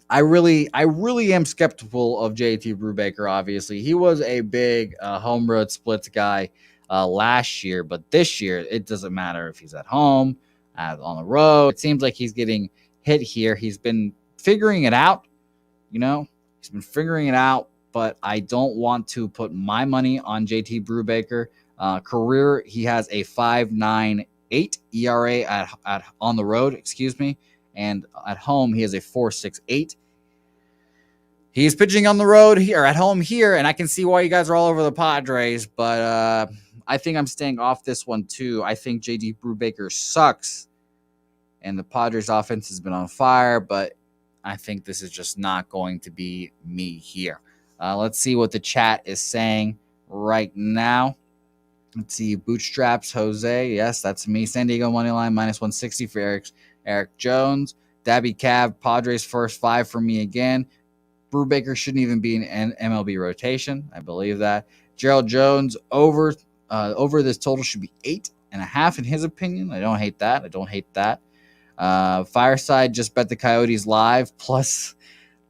I really am skeptical of JT Brubaker, obviously. He was a big home road splits guy last year, but this year it doesn't matter if he's at home, on the road. It seems like he's getting hit here. He's been figuring it out, He's been figuring it out, but I don't want to put my money on JT Brubaker. Career, he has a 5.98 ERA at on the road, and at home he has a 4.68. He's pitching on the road here, at home here, and I can see why you guys are all over the Padres, but I think I'm staying off this one too. I think JT Brubaker sucks, and the Padres offense has been on fire, but I think this is just not going to be me here. Let's see what the chat is saying right now. Let's see. Bootstraps Jose. Yes, that's me. San Diego money line minus 160 for Eric Jones. Dabby Cab Padres first 5 for me again. Brubaker shouldn't even be in MLB rotation. I believe that. Gerald Jones over this total should be 8.5 in his opinion. I don't hate that. Fireside just bet the Coyotes live plus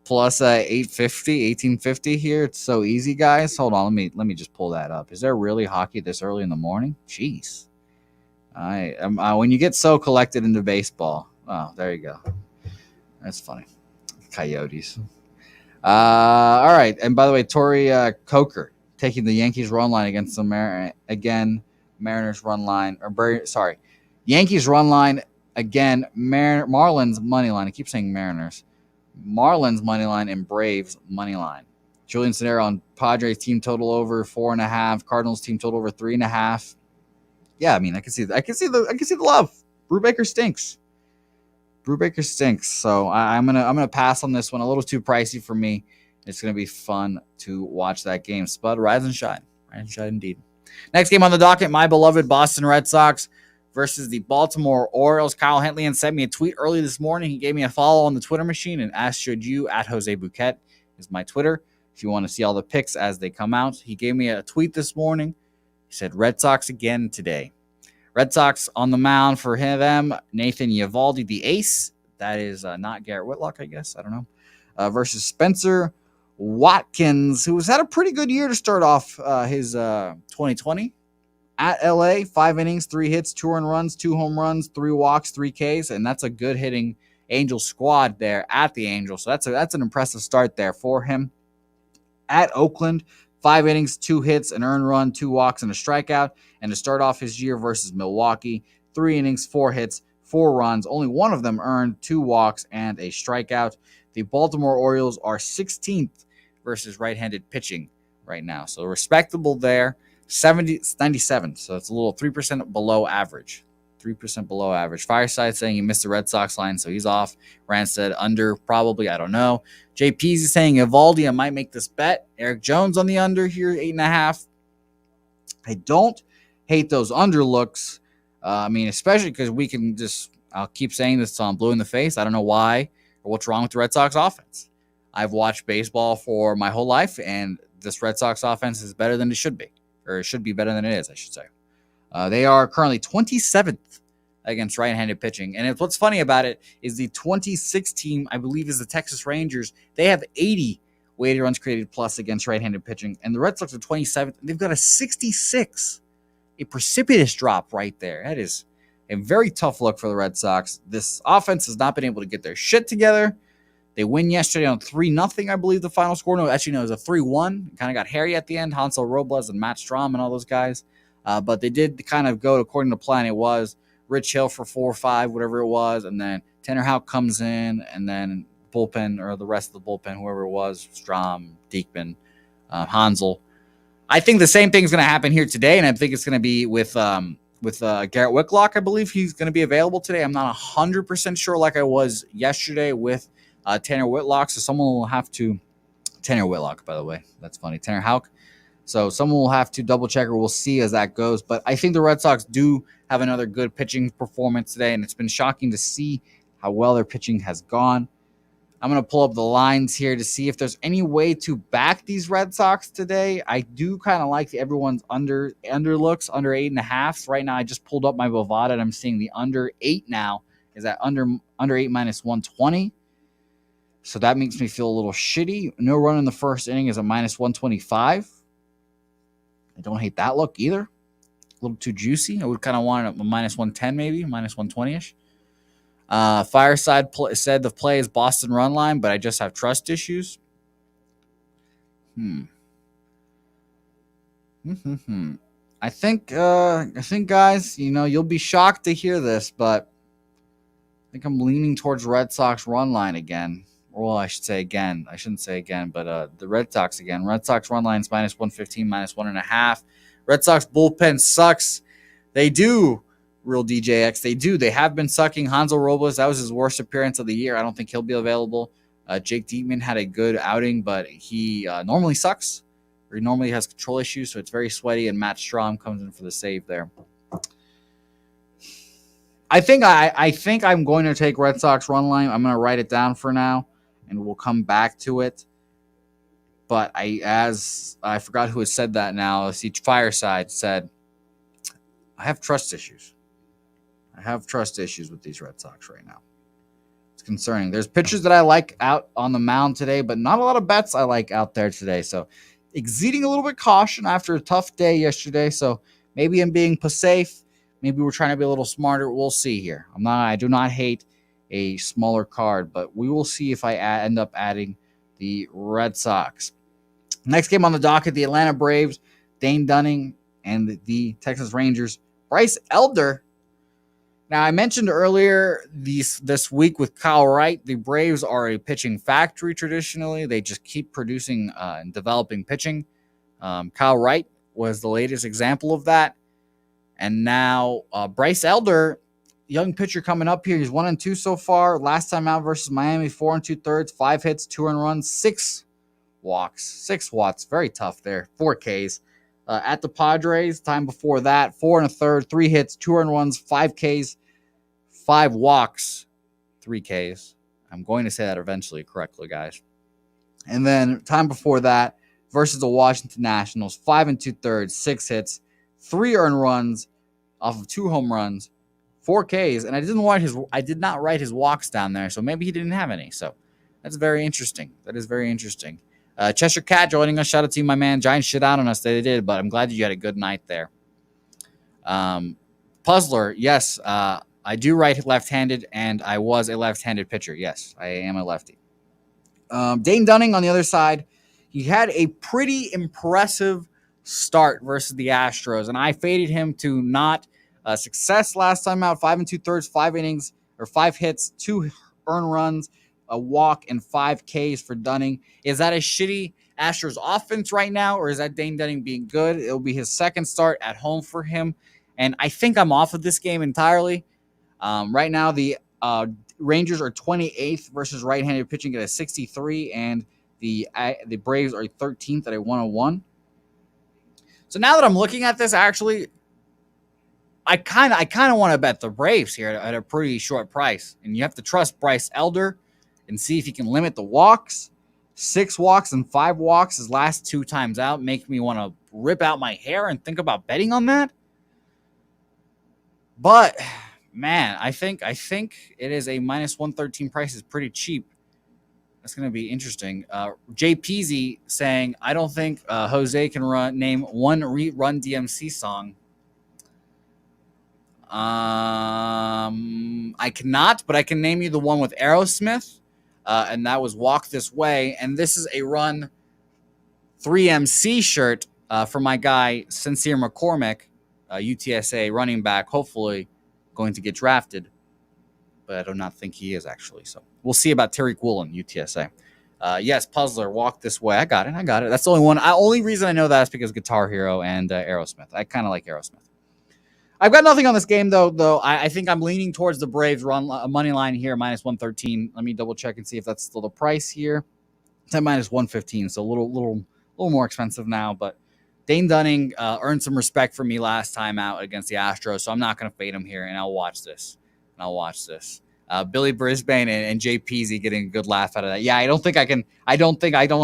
1850 here. It's so easy, guys. Hold on, let me just pull that up. Is there really hockey this early in the morning? Jeez. When you get so collected into baseball. Oh, there you go. That's funny. Coyotes. All right. And by the way, Tori Coker taking the Yankees run line against the Mariners run line. Yankees run line again. Marlins money line. I keep saying Mariners. Marlins money line and Braves money line. Julian Scenario on Padres team total over 4.5. Cardinals team total over 3.5. Yeah, I mean, I can see the love. Brubaker stinks. So I'm gonna pass on this one. A little too pricey for me. It's gonna be fun to watch that game. Spud, rise and shine indeed. Next game on the docket, my beloved Boston Red Sox versus the Baltimore Orioles. Kyle Hentley sent me a tweet early this morning. He gave me a follow on the Twitter machine and asked, should you, at Jose Bouquett is my Twitter, if you want to see all the picks as they come out. He gave me a tweet this morning. He said, Red Sox again today. Red Sox on the mound for them, Nathan Eovaldi, the ace. That is not Garrett Whitlock, I guess. I don't know. Versus Spencer Watkins, who has had a pretty good year to start off his 2020. At LA, 5 innings, 3 hits, 2 earned runs, 2 home runs, 3 walks, 3 Ks, and that's a good hitting Angels squad there at the Angels. So that's an impressive start there for him. At Oakland, 5 innings, 2 hits, an earned run, 2 walks, and a strikeout. And to start off his year versus Milwaukee, 3 innings, 4 hits, 4 runs, only one of them earned, 2 walks, and a strikeout. The Baltimore Orioles are 16th versus right-handed pitching right now. So respectable there. 97, so it's a little 3% below average. 3% below average. Fireside saying he missed the Red Sox line, so he's off. Rand said under, probably, I don't know. JP's is saying Eovaldi, I might make this bet. Eric Jones on the under here, 8.5. I don't hate those under looks. I mean, especially because we can I'll keep saying this till I'm blue in the face. I don't know why or what's wrong with the Red Sox offense. I've watched baseball for my whole life, and this Red Sox offense is better than it should be. Or it should be better than it is, I should say. They are currently 27th against right-handed pitching. And what's funny about it is the 26th team, I believe, is the Texas Rangers. They have 80 weighted runs created plus against right-handed pitching. And the Red Sox are 27th. They've got a 66. A precipitous drop right there. That is a very tough look for the Red Sox. This offense has not been able to get their shit together. They win yesterday on 3-0, I believe the final score. No, actually, no, it was a 3-1. Kind of got hairy at the end. Hansel Robles and Matt Strom and all those guys. But they did kind of go according to plan. It was Rich Hill for 4-5, whatever it was. And then Tanner Houck comes in. And then bullpen, or the rest of the bullpen, whoever it was, Strom, Diekman, Hansel. I think the same thing is going to happen here today. And I think it's going to be with Garrett Whitlock. I believe he's going to be available today. I'm not 100% sure like I was yesterday with Tanner Whitlock, so someone will have to Tanner Whitlock, by the way. That's funny. Tanner Houck. So someone will have to double check, or we'll see as that goes. But I think the Red Sox do have another good pitching performance today, and it's been shocking to see how well their pitching has gone. I'm going to pull up the lines here to see if there's any way to back these Red Sox today. I do kind of like everyone's under looks, under 8.5. Right now, I just pulled up my Bovada, and I'm seeing the under 8 now is at under 8 minus 120. So that makes me feel a little shitty. No run in the first inning is a minus 125. I don't hate that look either. A little too juicy. I would kind of want a minus 110 maybe, minus 120-ish. Fireside said the play is Boston run line, but I just have trust issues. I think, guys, you'll be shocked to hear this, but I think I'm leaning towards Red Sox run line again. Well, I should say again. I shouldn't say again, but the Red Sox again. Red Sox run line's minus 115, minus 1.5. Red Sox bullpen sucks. They do, real DJX. They do. They have been sucking. Hansel Robles, that was his worst appearance of the year. I don't think he'll be available. Jake Diekman had a good outing, but he normally sucks. He normally has control issues, so it's very sweaty, and Matt Strahm comes in for the save there. I think I'm going to take Red Sox run line. I'm going to write it down for now, and we'll come back to it. But I forgot who had said that now. See, Fireside said, I have trust issues. I have trust issues with these Red Sox right now. It's concerning. There's pitchers that I like out on the mound today, but not a lot of bets I like out there today. So exceeding a little bit caution after a tough day yesterday. So maybe I'm being safe. Maybe we're trying to be a little smarter. We'll see here. I do not hate a smaller card, but we will see if I end up adding the Red Sox. Next game on the docket, the Atlanta Braves, Dane Dunning, and the Texas Rangers, Bryce Elder. Now, I mentioned earlier this week with Kyle Wright, the Braves are a pitching factory traditionally. They just keep producing and developing pitching. Kyle Wright was the latest example of that. And now Bryce Elder, young pitcher coming up here. He's 1-2 so far. Last time out versus Miami, 4 2/3, 5 hits, 2 earned runs, 6 walks, 6 watts. Very tough there. 4 Ks. At the Padres, time before that, 4 1/3, 3 hits, 2 earned runs, 5 Ks, 5 walks, 3 Ks. I'm going to say that eventually correctly, guys. And then time before that, versus the Washington Nationals, 5 2/3, 6 hits, 3 earned runs off of 2 home runs, 4 Ks, and I did not write his walks down there, so maybe he didn't have any. So that's very interesting. That is very interesting. Cheshire Cat joining us. Shout out to you, my man. Giants shit out on us. They did, but I'm glad you had a good night there. Puzzler, yes, I do write left-handed, and I was a left-handed pitcher. Yes, I am a lefty. Dane Dunning on the other side, he had a pretty impressive start versus the Astros, and I faded him to not success last time out. 5 2/3, 5 innings, or 5 hits, 2 earned runs, a walk, and 5 Ks for Dunning. Is that a shitty Astros offense right now, or is that Dane Dunning being good? It'll be his second start at home for him, and I think I'm off of this game entirely. Right now, the Rangers are 28th versus right-handed pitching at a 63, and the Braves are 13th at a 101. So now that I'm looking at this, actually, I kind of want to bet the Braves here at a pretty short price, and you have to trust Bryce Elder and see if he can limit the walks. 6 walks and 5 walks his last 2 times out make me want to rip out my hair and think about betting on that. But man, I think it is a -113 price is pretty cheap. That's going to be interesting. JPZ saying, I don't think Jose can name one Run DMC song. I cannot, but I can name you the one with Aerosmith, and that was Walk This Way. And this is a Run 3MC shirt for my guy, Sincere McCormick, UTSA running back, hopefully going to get drafted. But I do not think he is, actually. So we'll see about Tariq Woolen, UTSA. Yes, Puzzler, Walk This Way. I got it. That's the only one. Only reason I know that is because Guitar Hero and Aerosmith. I kind of like Aerosmith. I've got nothing on this game, though. I think I'm leaning towards the Braves run money line here, -113. Let me double check and see if that's still the price here. It's at -115, so a little more expensive now. But Dane Dunning earned some respect for me last time out against the Astros, so I'm not going to fade him here, and I'll watch this. Billy Brisbane and JPZ getting a good laugh out of that. Yeah, I don't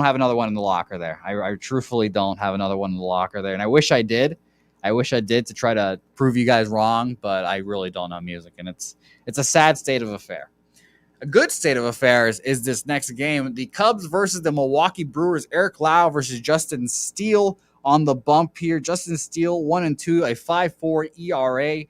have another one in the locker there. I truthfully don't have another one in the locker there, and I wish I did. To try to prove you guys wrong, but I really don't know music, and it's a sad state of affair. A good state of affairs is this next game. The Cubs versus the Milwaukee Brewers. Eric Lau versus Justin Steele on the bump here. Justin Steele, 1-2, a 5.4 ERA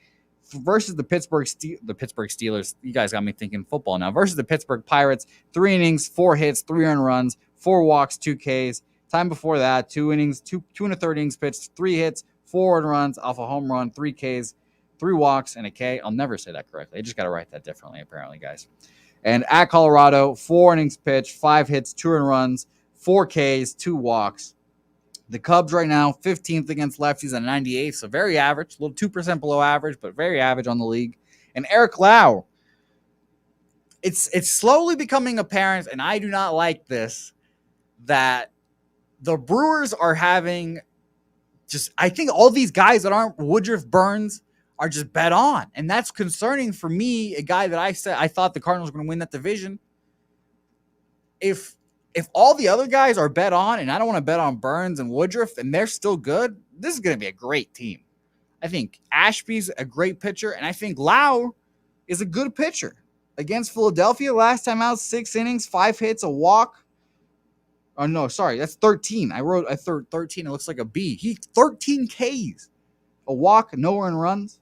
versus the Pittsburgh Steelers. You guys got me thinking football now. Versus the Pittsburgh Pirates. 3 innings, 4 hits, 3 earned runs, 4 walks, 2 Ks. Time before that, 2 innings, 2 1/3 innings pitched, 3 hits, 4 earned runs off a home run, 3 Ks, 3 walks, and a K. I'll never say that correctly. I just got to write that differently, apparently, guys. And at Colorado, 4 innings pitched, 5 hits, 2 earned runs, 4 Ks, 2 walks. The Cubs right now, 15th against lefties at 98, so very average, a little 2% below average, but very average on the league. And Eric Lau, it's slowly becoming apparent, and I do not like this, that The Brewers are having I think all these guys that aren't Woodruff, Burns are just bet on. And that's concerning for me, a guy that I said I thought the Cardinals were going to win that division. If all the other guys are bet on, and I don't want to bet on Burns and Woodruff, and they're still good, this is going to be a great team. I think Ashby's a great pitcher, and I think Lau is a good pitcher. Against Philadelphia, last time out, 6 innings, 5 hits, a walk. Oh, no, sorry, that's 13. I 13. It looks like a B. 13 Ks, a walk, no earned runs.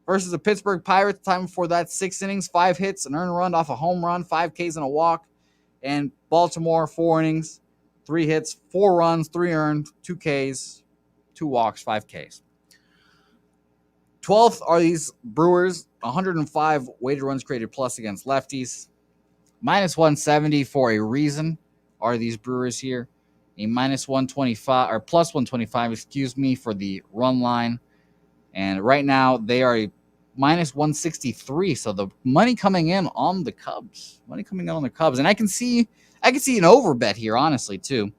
Versus the Pittsburgh Pirates, the time before that, 6 innings, 5 hits, an earned run off a home run, 5 Ks and a walk. And Baltimore, 4 innings, 3 hits, 4 runs, 3 earned, 2 Ks, 2 walks, 5 Ks. 12th are these Brewers, 105 weighted runs created plus against lefties. Minus 170 for a reason are these Brewers here. A minus 125, or plus 125, excuse me, for the run line. And right now they are a minus 163. So the money coming in on the Cubs. And I can see an over bet here, honestly, too.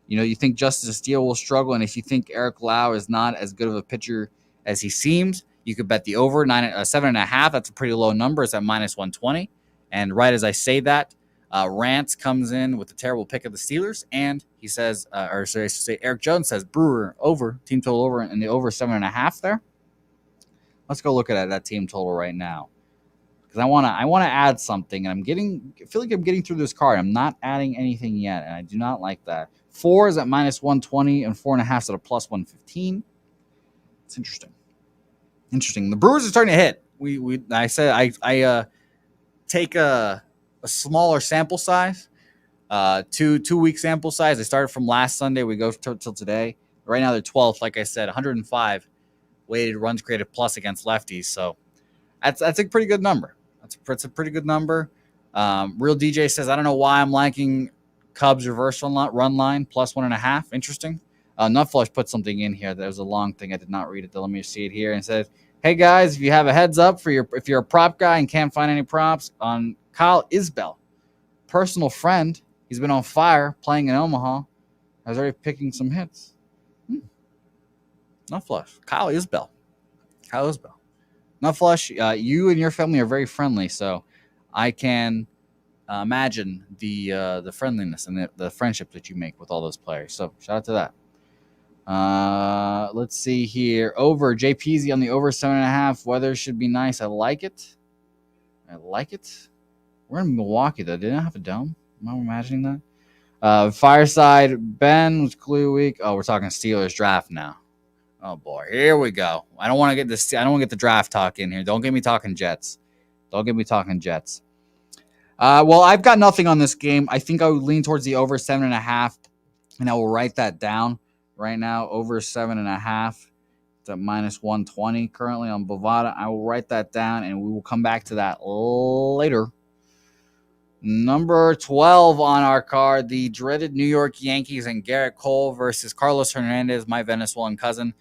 You know, you think Justice Steele will struggle, and if you think Eric Lau is not as good of a pitcher as he seems, you could bet the over 7.5. That's a pretty low number. It's at minus 120. And right as I say that, Rance comes in with a terrible pick of the Steelers, and he says, Eric Jones says Brewer over, team total over, and the over 7.5 there. Let's go look at that team total right now, because I want to add something, and I feel like I'm getting through this card. I'm not adding anything yet, and I do not like that. 4 is at minus 120, and 4.5 is at a plus 115. It's interesting. The Brewers are starting to hit. I take a smaller sample size, 2-week sample size. I started from last Sunday. We go till today. Right now they're 12th, like I said, 105 weighted runs created plus against lefties. So that's a pretty good number. That's a pretty good number. Real DJ says, I don't know why I'm liking Cubs reverse run line plus 1.5. Interesting. Nutflush put something in here. That was a long thing. I did not read it. Let me see it here. And said, hey guys, if you have a heads up if you're a prop guy and can't find any props on Kyle Isbell, personal friend, he's been on fire playing in Omaha. I was already picking some hits. Nutflush. Kyle Isbell. Nutflush, you and your family are very friendly, so I can imagine the friendliness and the friendship that you make with all those players. So shout out to that. Let's see here. Over JPZ on the over 7.5. Weather should be nice. I like it. We're in Milwaukee though. Did I have a dome? Am I imagining that? Fireside. Ben was Clue Week. Oh, we're talking Steelers draft now. Oh boy, here we go. I don't want to get the draft talk in here. Don't get me talking Jets. Well, I've got nothing on this game. I think I would lean towards the over 7.5, and I will write that down right now. Over 7.5. It's at minus 120 currently on Bovada. I will write that down, and we will come back to that later. Number 12 on our card, the dreaded New York Yankees and Garrett Cole versus Carlos Hernandez, my Venezuelan cousin,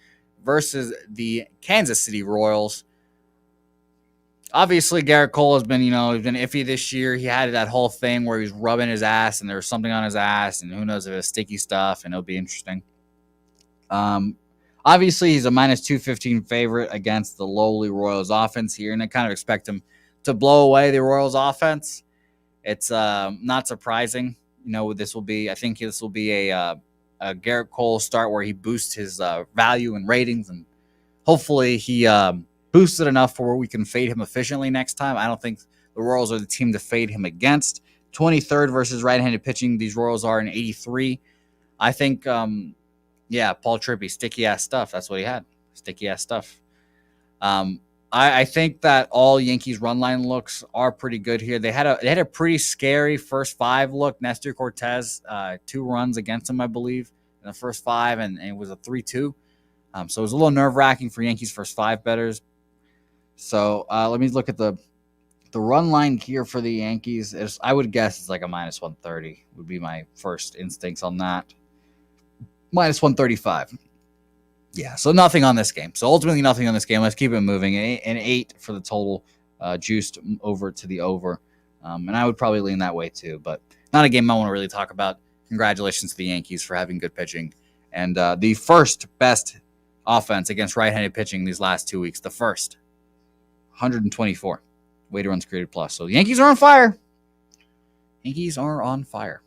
versus the Kansas City Royals. Obviously, Garrett Cole has been, he's been iffy this year. He had that whole thing where he was rubbing his ass and there was something on his ass, and who knows if it's sticky stuff, and it'll be interesting. Obviously, he's a minus 215 favorite against the lowly Royals offense here, and I kind of expect him to blow away the Royals offense. It's not surprising. I think this will be a Garrett Cole start where he boosts his value and ratings, and hopefully he boosts it enough for where we can fade him efficiently next time. I don't think the Royals are the team to fade him against. 23rd versus right-handed pitching. These Royals are in 83. I think, Paul Trippy, sticky-ass stuff. That's what he had. Sticky-ass stuff. I think that all Yankees run line looks are pretty good here. They had a pretty scary first 5 look. Nestor Cortez, 2 runs against him, I believe, in the first 5, and it was a 3-2. So it was a little nerve-wracking for Yankees first 5 bettors. So let me look at the run line here for the Yankees. I would guess it's like a minus 130 would be my first instincts on that. Minus 135. Yeah, so nothing on this game. So ultimately nothing on this game. Let's keep it moving. An 8 for the total, juiced over to the over. And I would probably lean that way too, but not a game I want to really talk about congratulations to the Yankees for having good pitching and the first best offense against right-handed pitching these last 2 weeks. The first, 124 weighted runs created plus. So the Yankees are on fire. Yankees are on fire.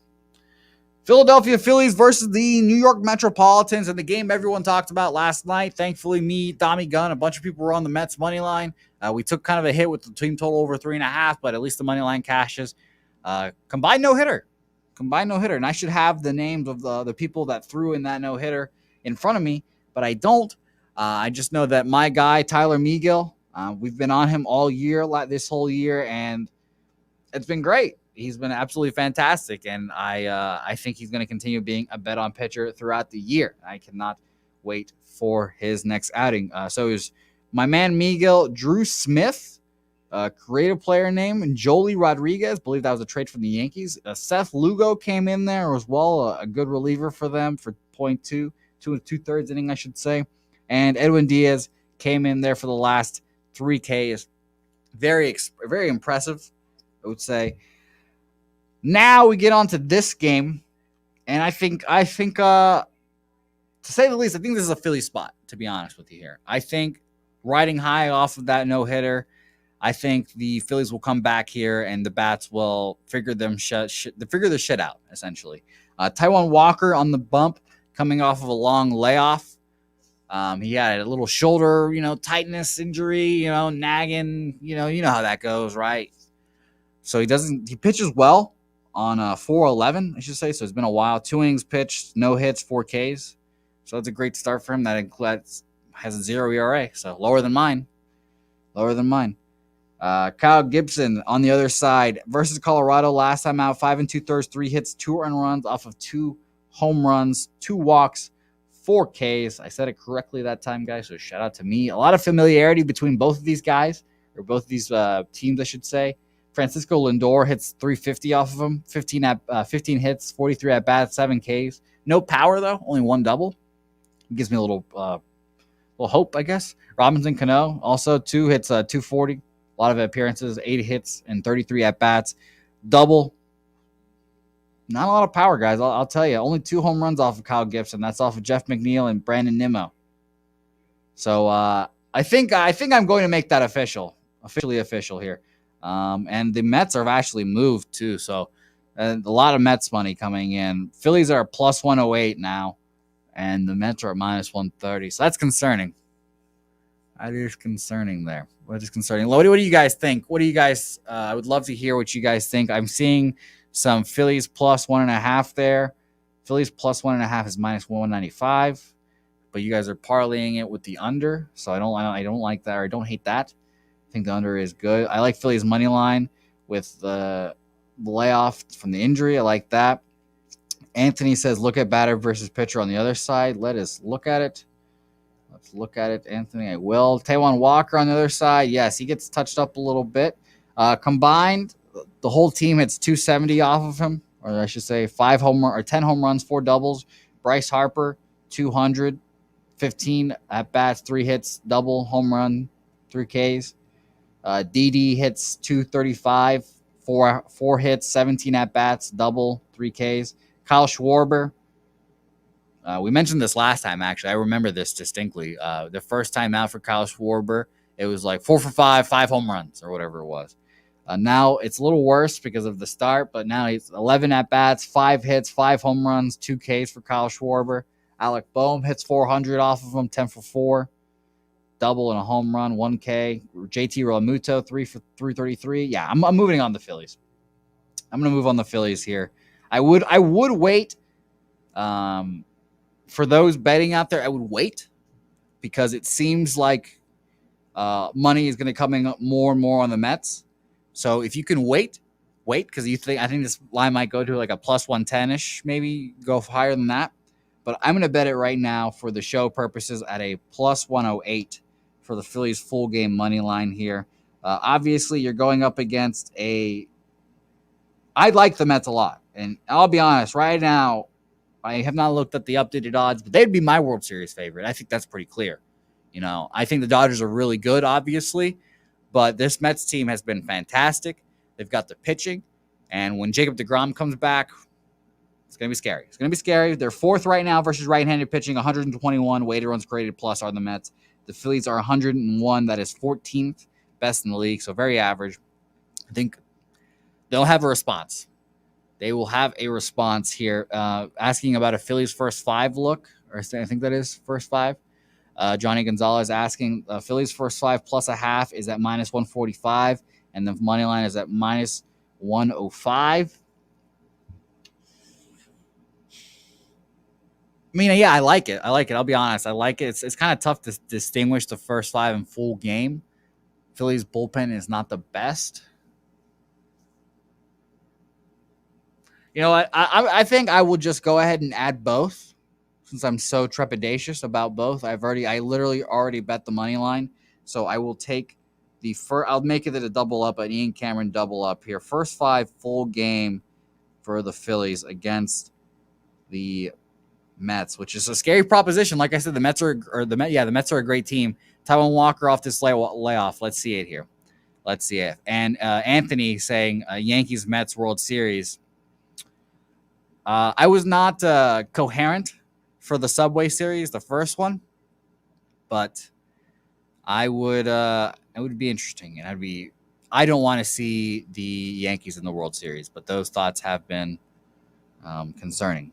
Philadelphia Phillies versus the New York Metropolitans, and the game everyone talked about last night. Thankfully, me, Tommy Gunn, a bunch of people were on the Mets money line. We took kind of a hit with the team total over 3.5, but at least the money line cashes. Combined no hitter, and I should have the names of the people that threw in that no hitter in front of me, but I don't. I just know that my guy Tyler Megill, we've been on him all year, this whole year, and it's been great. He's been absolutely fantastic, and I think he's going to continue being a bet on pitcher throughout the year. I cannot wait for his next outing. So it was my man Miguel, Drew Smith, creative player name, and Joely Rodriguez. I believe that was a trade from the Yankees. Seth Lugo came in there as well, a good reliever for them for 2 and 2/3 inning, I should say. And Edwin Diaz came in there for the last 3 Ks. Very impressive, I would say. Now we get on to this game, and I think to say the least, I think this is a Philly spot, to be honest with you here. I think riding high off of that no-hitter, I think the Phillies will come back here, and the bats will figure their shit out, essentially. Taijuan Walker on the bump, coming off of a long layoff. He had a little shoulder, tightness injury, nagging, you know how that goes, right? So he pitches well on 4-11, I should say. So it's been a while. 2 innings pitched, no hits, 4 Ks. So it's a great start for him. That includes has a 0 ERA, so lower than mine. Kyle Gibson on the other side versus Colorado. Last time out, 5 2/3, 3 hits, 2 earned runs off of 2 home runs, 2 walks, 4 Ks. I said it correctly that time, guys, so shout out to me. A lot of familiarity between both of these guys, or both of these teams, I should say. Francisco Lindor hits 350 off of him, 15 hits, 43 at bats, 7 Ks. No power though, only 1 double. It gives me a little hope, I guess. Robinson Cano also 2 hits, 240. A lot of appearances, 8 hits and 33 at bats. Double. Not a lot of power, guys. I'll tell you. Only 2 home runs off of Kyle Gibson. That's off of Jeff McNeil and Brandon Nimmo. So I think I'm going to make that officially official here. And the Mets have actually moved too, so a lot of Mets money coming in. Phillies are plus 108 now, and the Mets are at minus 130. So that's concerning. That is concerning there. What is concerning? What do you guys think? What do you guys? I would love to hear what you guys think. I'm seeing some Phillies plus 1.5 there. Phillies plus 1.5 is minus 195, but you guys are parlaying it with the under. So I don't like that, or I don't hate that. I think the under is good. I like Phillies money line with the layoff from the injury. I like that. Anthony says, look at batter versus pitcher on the other side. Let us look at it. Let's look at it, Anthony. I will. Taijuan Walker on the other side. Yes, he gets touched up a little bit. Combined, the whole team hits 270 off of him, or I should say 10 home runs, 4 doubles. Bryce Harper, 200, 15 at bats, 3 hits, double, home run, 3 Ks. Didi hits 235, 4 hits, 17 at bats, double, 3 Ks. Kyle Schwarber. We mentioned this last time, actually. I remember this distinctly. The first time out for Kyle Schwarber, it was like 4 for 5, 5 home runs, or whatever it was. Now it's a little worse because of the start, but now he's 11 at bats, 5 hits, 5 home runs, 2 Ks for Kyle Schwarber. Alec Boehm hits 400 off of him, 10 for 4. Double and a home run, 1K. JT Realmuto, 3 for 333. Yeah, I'm moving on the Phillies. I'm going to move on the Phillies here. I would wait. For those betting out there, I would wait because it seems like money is going to come in more and more on the Mets. So if you can wait because I think this line might go to like a plus 110-ish, maybe go higher than that. But I'm going to bet it right now for the show purposes at a plus 108 for the Phillies full game money line here. Obviously, you're going up against I like the Mets a lot. And I'll be honest, right now, I have not looked at the updated odds, but they'd be my World Series favorite. I think that's pretty clear. I think the Dodgers are really good, obviously, but this Mets team has been fantastic. They've got the pitching, and when Jacob deGrom comes back, It's going to be scary. It's going to be scary. They're fourth right now versus right-handed pitching, 121 weighted runs created plus are the Mets. The Phillies are 101. That is 14th best in the league, so very average. I think they'll have a response. They will have a response here, asking about a Phillies first five look, or I think that is first five. Johnny Gonzalez asking Phillies first five plus a half is at minus 145, and the money line is at minus 105. I mean, yeah, I like it. I'll be honest. I like it. It's kind of tough to distinguish the first five in full game. Phillies bullpen is not the best. You know what? I think I will just go ahead and add both, since I'm so trepidatious about both. I literally already bet the money line, so I will take the first. I'll make it a double up, an Ian Cameron double up here. First five full game for the Phillies against the Mets, which is a scary proposition. Like I said, the Mets are a great team. Taijuan Walker off this layoff. Let's see it here. Let's see it. And Anthony saying Yankees Mets World Series. I was not coherent for the Subway Series, the first one, but it would be interesting, and I don't want to see the Yankees in the World Series, but those thoughts have been concerning.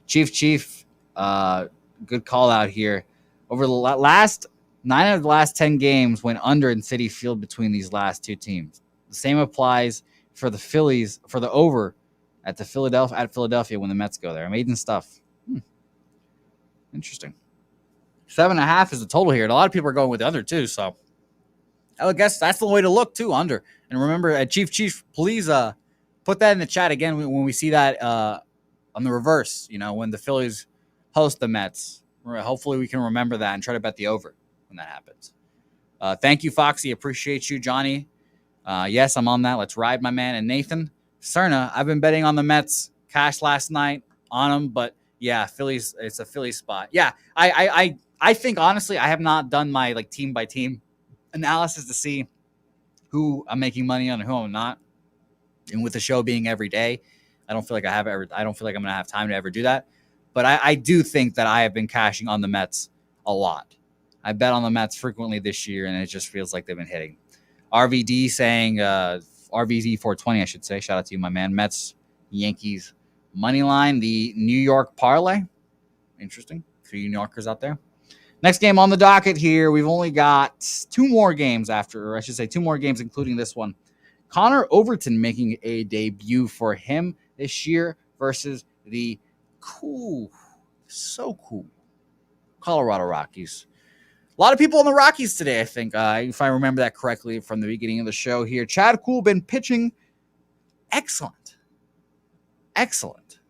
Chief, good call out here. Over the last 9 out of the last 10 games went under in Citi Field between these last two teams. The same applies for the Phillies for the over at Philadelphia when the Mets go there. Amazing stuff. Interesting. 7.5 is the total here, and a lot of people are going with the under too. So I would guess that's the way to look too, under. And remember, Chief, please put that in the chat again when we see that on the reverse. You know, when the Phillies host the Mets. Hopefully we can remember that and try to bet the over when that happens. Thank you, Foxy. Appreciate you, Johnny. Yes, I'm on that. Let's ride, my man. And Nathan Cerna, I've been betting on the Mets. Cash last night on them, but yeah, Phillies. It's a Phillies spot. Yeah, I think honestly, I have not done my team by team analysis to see who I'm making money on and who I'm not. And with the show being every day, I don't feel like I don't feel like I'm gonna have time to ever do that. But I do think that I have been cashing on the Mets a lot. I bet on the Mets frequently this year, and it just feels like they've been hitting. RVD saying, RVD 420, I should say. Shout out to you, my man. Mets, Yankees, money line, the New York parlay. Interesting for you New Yorkers out there. Next game on the docket here. We've only got two more games including this one. Connor Overton making a debut for him this year versus the so cool Colorado Rockies. A lot of people in the Rockies today, I think, if I remember that correctly from the beginning of the show here. Chad Kuhl been pitching excellent.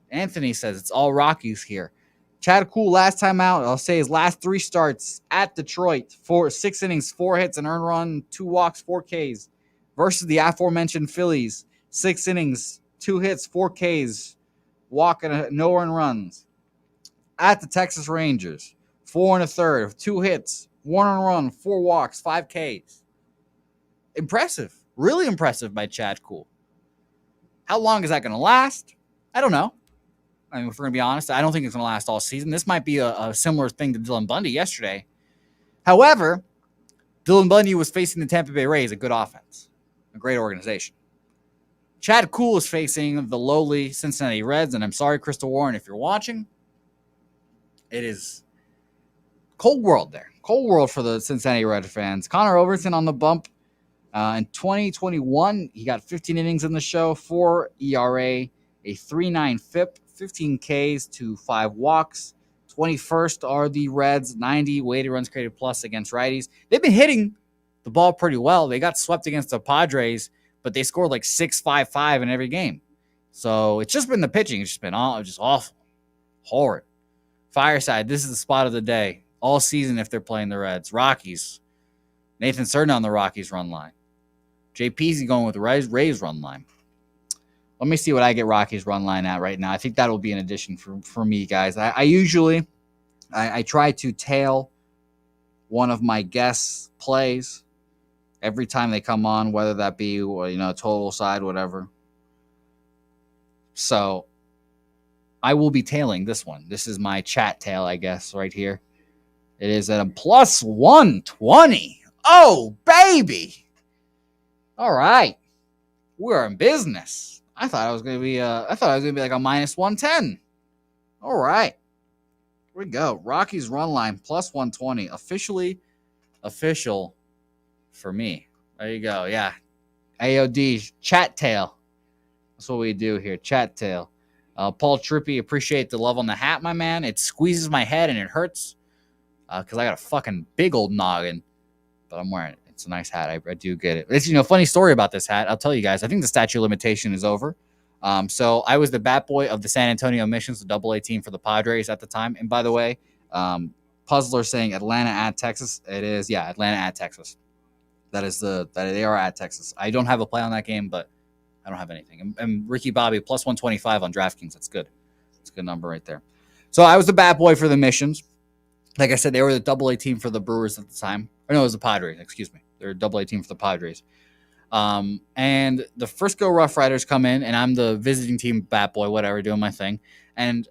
Anthony says it's all Rockies here. Chad Kuhl last time out, I'll say his last 3 starts at Detroit, 6 innings, 4 hits, an earned run, 2 walks, 4 Ks. Versus the aforementioned Phillies, 6 innings, 2 hits, 4 Ks, walk and no earned runs. At the Texas Rangers, 4 1/3, 2 hits, 1 earned run, 4 walks, 5 Ks. Impressive. Really impressive by Chad Kuhl. How long is that going to last? I don't know. I mean, if we're going to be honest, I don't think it's going to last all season. This might be a similar thing to Dylan Bundy yesterday. However, Dylan Bundy was facing the Tampa Bay Rays, a good offense, a great organization. Chad Kuhl is facing the lowly Cincinnati Reds, and I'm sorry, Crystal Warren, if you're watching. It is cold world there. Cold world for the Cincinnati Red fans. Connor Overton on the bump. In 2021, he got 15 innings in the show, 4 ERA, a 3.9 FIP, 15 Ks to 5 walks. 21st are the Reds, 90 weighted runs created plus against righties. They've been hitting the ball pretty well. They got swept against the Padres, but they scored 6-5-5 in every game. So it's just been the pitching. It's just been just awful. Horrid. Fireside, this is the spot of the day. All season if they're playing the Reds. Rockies. Nathan Cerna on the Rockies run line. JP's going with the Rays run line. Let me see what I get Rockies run line at right now. I think that'll be an addition for me, guys. I usually try to tail one of my guests' plays every time they come on, whether that be total side, whatever. So I will be tailing this one. This is my chat tail, I guess, right here. It is at a plus 120. Oh, baby. All right. We're in business. I thought I was gonna be like a minus 110. All right. Here we go. Rockies run line plus 120. Official for me. There you go. Yeah. AOD chat tail. That's what we do here. Chat tail. Paul Trippy, appreciate the love on the hat, my man. It squeezes my head and it hurts because I got a fucking big old noggin, but I'm wearing it. It's a nice hat. I do get it. It's, funny story about this hat. I'll tell you guys. I think the statute of limitation is over. So I was the bat boy of the San Antonio Missions, the AA team for the Padres at the time. And by the way, Puzzler saying Atlanta at Texas. It is, yeah, Atlanta at Texas. That they are at Texas. I don't have a play on that game, but I don't have anything. And Ricky Bobby plus 125 on DraftKings. That's good. That's a good number right there. So I was the bat boy for the Missions. Like I said, they were the AA team for the Brewers at the time. Or no, it was the Padres. Excuse me. They're a AA team for the Padres. And the Frisco Rough Riders come in, and I'm the visiting team bat boy, whatever, doing my thing. And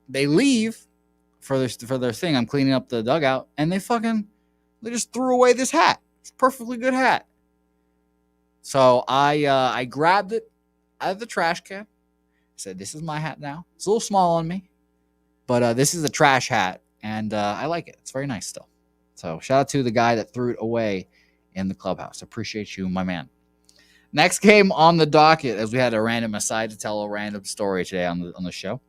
they leave for their thing. I'm cleaning up the dugout, and they just threw away this hat. It's a perfectly good hat. So I grabbed it out of the trash can. I said, "This is my hat now. It's a little small on me, but this is a trash hat, and I like it. It's very nice still." So shout out to the guy that threw it away in the clubhouse. Appreciate you, my man. Next game on the docket, as we had a random aside to tell a random story today on the show.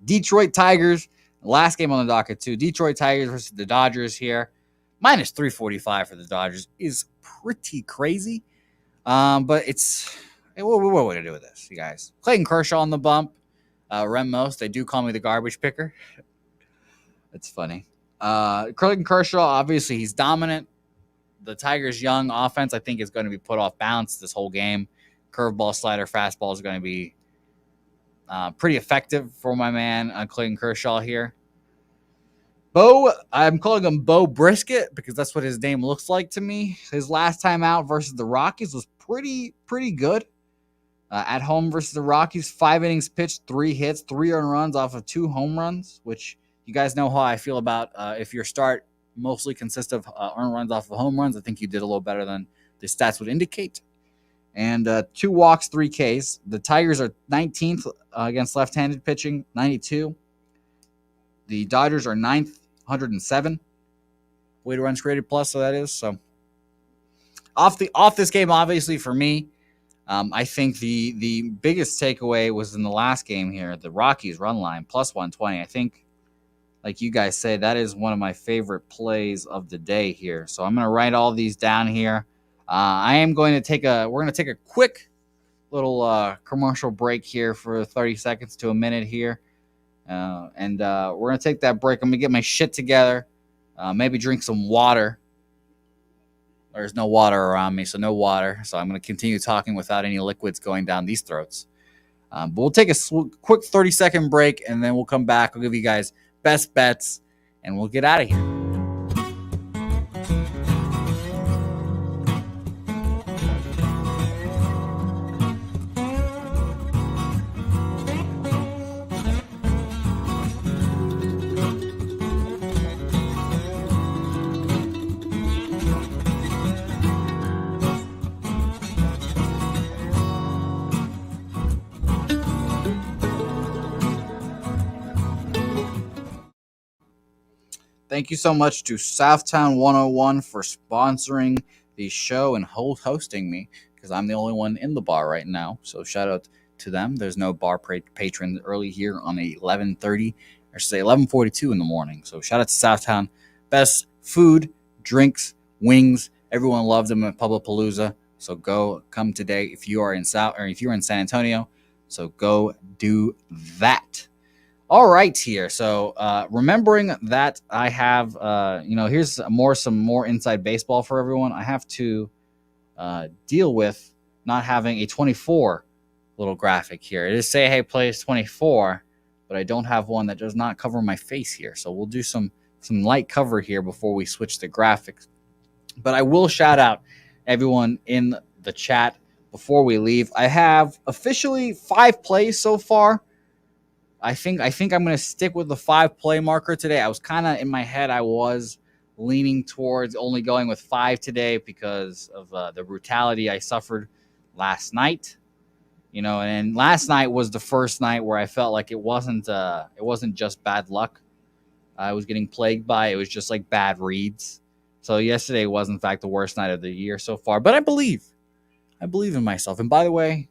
Detroit Tigers, last game on the docket too. Detroit Tigers versus the Dodgers here. Minus 345 for the Dodgers is pretty crazy. But what are we going to do with this, you guys? Clayton Kershaw on the bump. Remos, they do call me the garbage picker. It's funny. Clayton Kershaw, obviously, he's dominant. The Tigers' young offense, I think, is going to be put off balance this whole game. Curveball, slider, fastball is going to be pretty effective for my man Clayton Kershaw here. I'm calling him Bo Brisket because that's what his name looks like to me. His last time out versus the Rockies was pretty good. At home versus the Rockies, 5 innings pitched, 3 hits, 3 earned runs off of 2 home runs, which you guys know how I feel about if your start mostly consists of earned runs off of home runs. I think you did a little better than the stats would indicate. And 2 walks, 3 Ks. The Tigers are 19th against left-handed pitching, 92. The Dodgers are 9th, 107 weighted runs created plus, so that is. So off this game, obviously for me, I think the biggest takeaway was in the last game here, the Rockies run line plus 120. I think, like you guys say, that is one of my favorite plays of the day here. So I'm going to write all these down here. We're going to take a quick little commercial break here for 30 seconds to a minute here. And we're going to take that break. I'm going to get my shit together, maybe drink some water. There's no water around me, so no water. So I'm going to continue talking without any liquids going down these throats. But we'll take a quick 30-second break, and then we'll come back. I'll give you guys best bets, and we'll get out of here. Thank you so much to Southtown 101 for sponsoring the show and hosting me, because I'm the only one in the bar right now. So shout out to them. There's no bar patron early here on 11:30, or should say 11:42 in the morning. So shout out to Southtown. Best food, drinks, wings. Everyone loves them at Publipalooza. So come today if you are in San Antonio. So go do that. All right, here. So remembering that I have, here's some more inside baseball for everyone. I have to deal with not having a 24 little graphic here. It is say, hey, plays 24, but I don't have one that does not cover my face here. So we'll do some light cover here before we switch the graphics. But I will shout out everyone in the chat before we leave. I have officially 5 plays so far. I think I'm going to stick with the 5 play marker today. I was kind of in my head. I was leaning towards only going with 5 today because of the brutality I suffered last night. And last night was the first night where I felt like it wasn't just bad luck. I was getting plagued by. It was just like bad reads. So yesterday was in fact the worst night of the year so far. But I believe in myself. And by the way,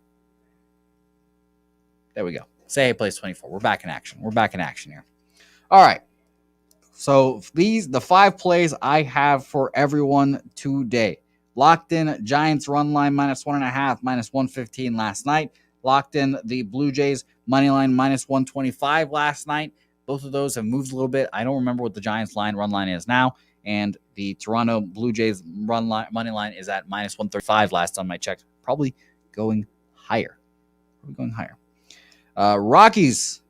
there we go. Say Hey Plays 24. We're back in action. Here. All right. So the 5 plays I have for everyone today. Locked in Giants run line -1.5, -115 last night. Locked in the Blue Jays money line -125 last night. Both of those have moved a little bit. I don't remember what the Giants run line is now. And the Toronto Blue Jays money line is at -135 last time I checked. Probably going higher. Rockies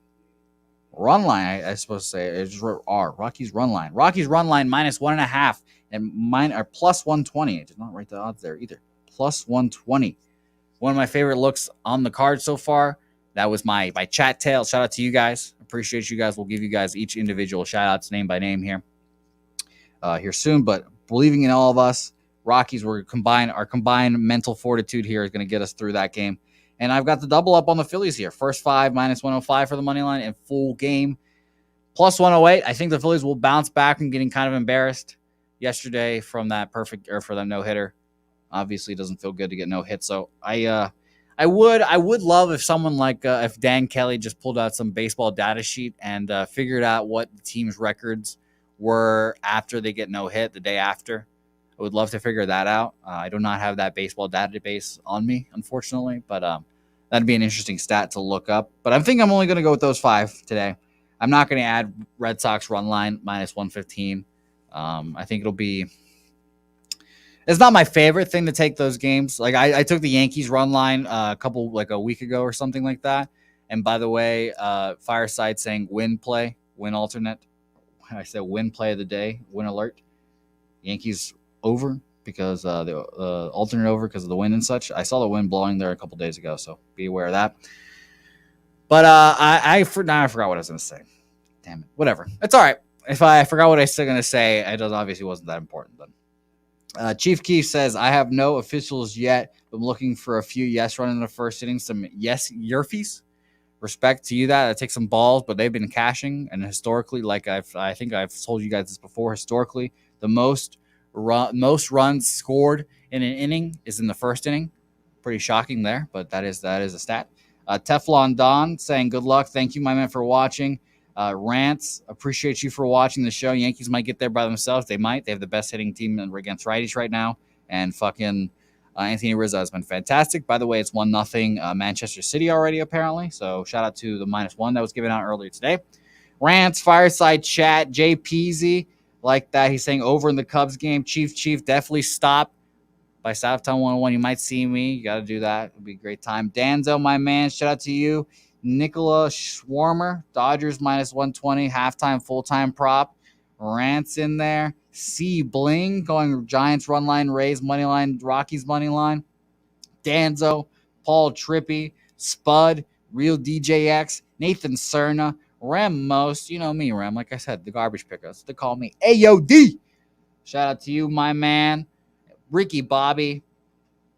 run line, I suppose to say it's Rockies run line. Rockies run line -1.5 and +120. I did not write the odds there either. +120. One of my favorite looks on the card so far. That was my chat tail. Shout out to you guys. Appreciate you guys. We'll give you guys each individual shout outs name by name here soon. But believing in all of us, Rockies our combined mental fortitude here is going to get us through that game. And I've got the double up on the Phillies here. First 5 -105 for the money line and full game +108. I think the Phillies will bounce back from getting kind of embarrassed yesterday from that for that no hitter. Obviously, it doesn't feel good to get no hit. So I would love if someone like if Dan Kelly just pulled out some baseball data sheet and figured out what the team's records were after they get no hit the day after. I would love to figure that out. I do not have that baseball database on me, unfortunately, but that'd be an interesting stat to look up. But I think I'm only going to go with those 5 today. I'm not going to add Red Sox run line -115. I think it'll be. It's not my favorite thing to take those games. Like I took the Yankees run line a week ago or something like that. And by the way, Fireside saying win alternate. I said win play of the day, win alert. Yankees over because the alternate over because of the wind and such. I saw the wind blowing there a couple days ago, so be aware of that. But I forgot what I was going to say. Damn it. Whatever. It's all right. If I forgot what I was going to say, it obviously wasn't that important. But Chief Keef says, I have no officials yet, but I'm looking for a few yes run in the first inning. Some yes Yerfies. Respect to you that takes some balls, but they've been cashing. And historically, like I think I've told you guys this before, historically, the most runs scored in an inning is in the first inning. Pretty shocking there, but that is a stat. Teflon Don saying good luck. Thank you, my man, for watching. Rants, appreciate you for watching the show. Yankees might get there by themselves. They might. They have the best hitting team against righties right now. And fucking Anthony Rizzo has been fantastic. By the way, it's 1-0 Manchester City already, apparently. So shout out to the -1 that was given out earlier today. Rants, Fireside Chat, Jay Peasy, like that. He's saying over in the Cubs game. Chief, definitely stop by Southtown 101. You might see me. You got to do that. It'll be a great time. Danzo, my man, shout out to you. Nicola Schwarmer, Dodgers -120, halftime, full-time prop. Rants in there. C. Bling going Giants run line, Rays money line, Rockies money line. Danzo, Paul Trippy, Spud, Real DJX, Nathan Cerna, Rem Most. You know me, Rem. Like I said, the garbage picker. That's what they call me. AOD. Shout out to you, my man. Ricky Bobby.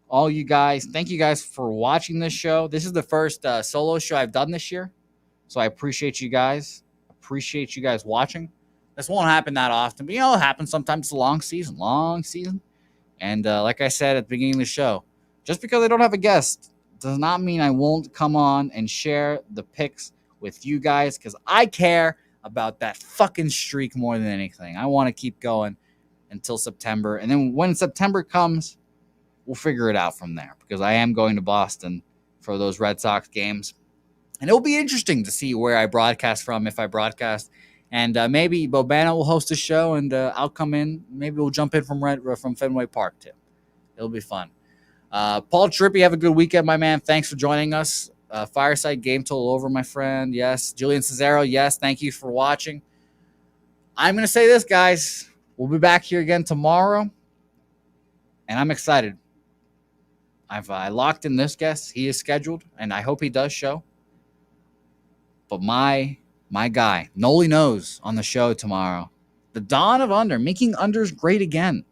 All you guys. Thank you guys for watching this show. This is the first solo show I've done this year. So I appreciate you guys. Appreciate you guys watching. This won't happen that often, but it happens sometimes. It's a long season. And like I said at the beginning of the show, just because I don't have a guest does not mean I won't come on and share the picks with you guys because I care about that fucking streak more than anything. I want to keep going until September. And then when September comes, we'll figure it out from there because I am going to Boston for those Red Sox games. And it'll be interesting to see where I broadcast from, if I broadcast. And maybe Bobana will host a show, and I'll come in. Maybe we'll jump in from Fenway Park, too. It'll be fun. Paul Trippy, have a good weekend, my man. Thanks for joining us. Fireside game total over, my friend. Yes. Julian Cesaro, yes. Thank you for watching. I'm going to say this, guys. We'll be back here again tomorrow, and I'm excited. I've locked in this guest. He is scheduled, and I hope he does show. But my guy, Noli knows on the show tomorrow. The dawn of under, making unders great again.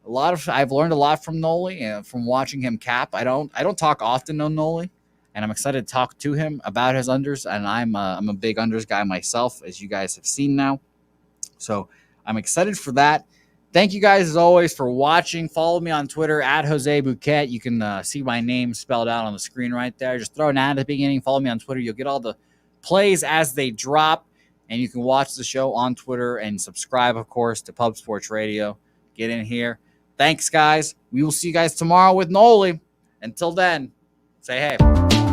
I've learned a lot from Noli and from watching him cap. I don't talk often on Noli, and I'm excited to talk to him about his unders. And I'm a big unders guy myself, as you guys have seen now. So I'm excited for that. Thank you guys as always for watching. Follow me on Twitter at Jose Bouquett. You can see my name spelled out on the screen right there. Just throw an ad at the beginning. Follow me on Twitter. You'll get all the plays as they drop, and you can watch the show on Twitter and subscribe, of course, to Pub Sports Radio. Get in here. Thanks, guys. We will see you guys tomorrow with Noli. Until then, say hey.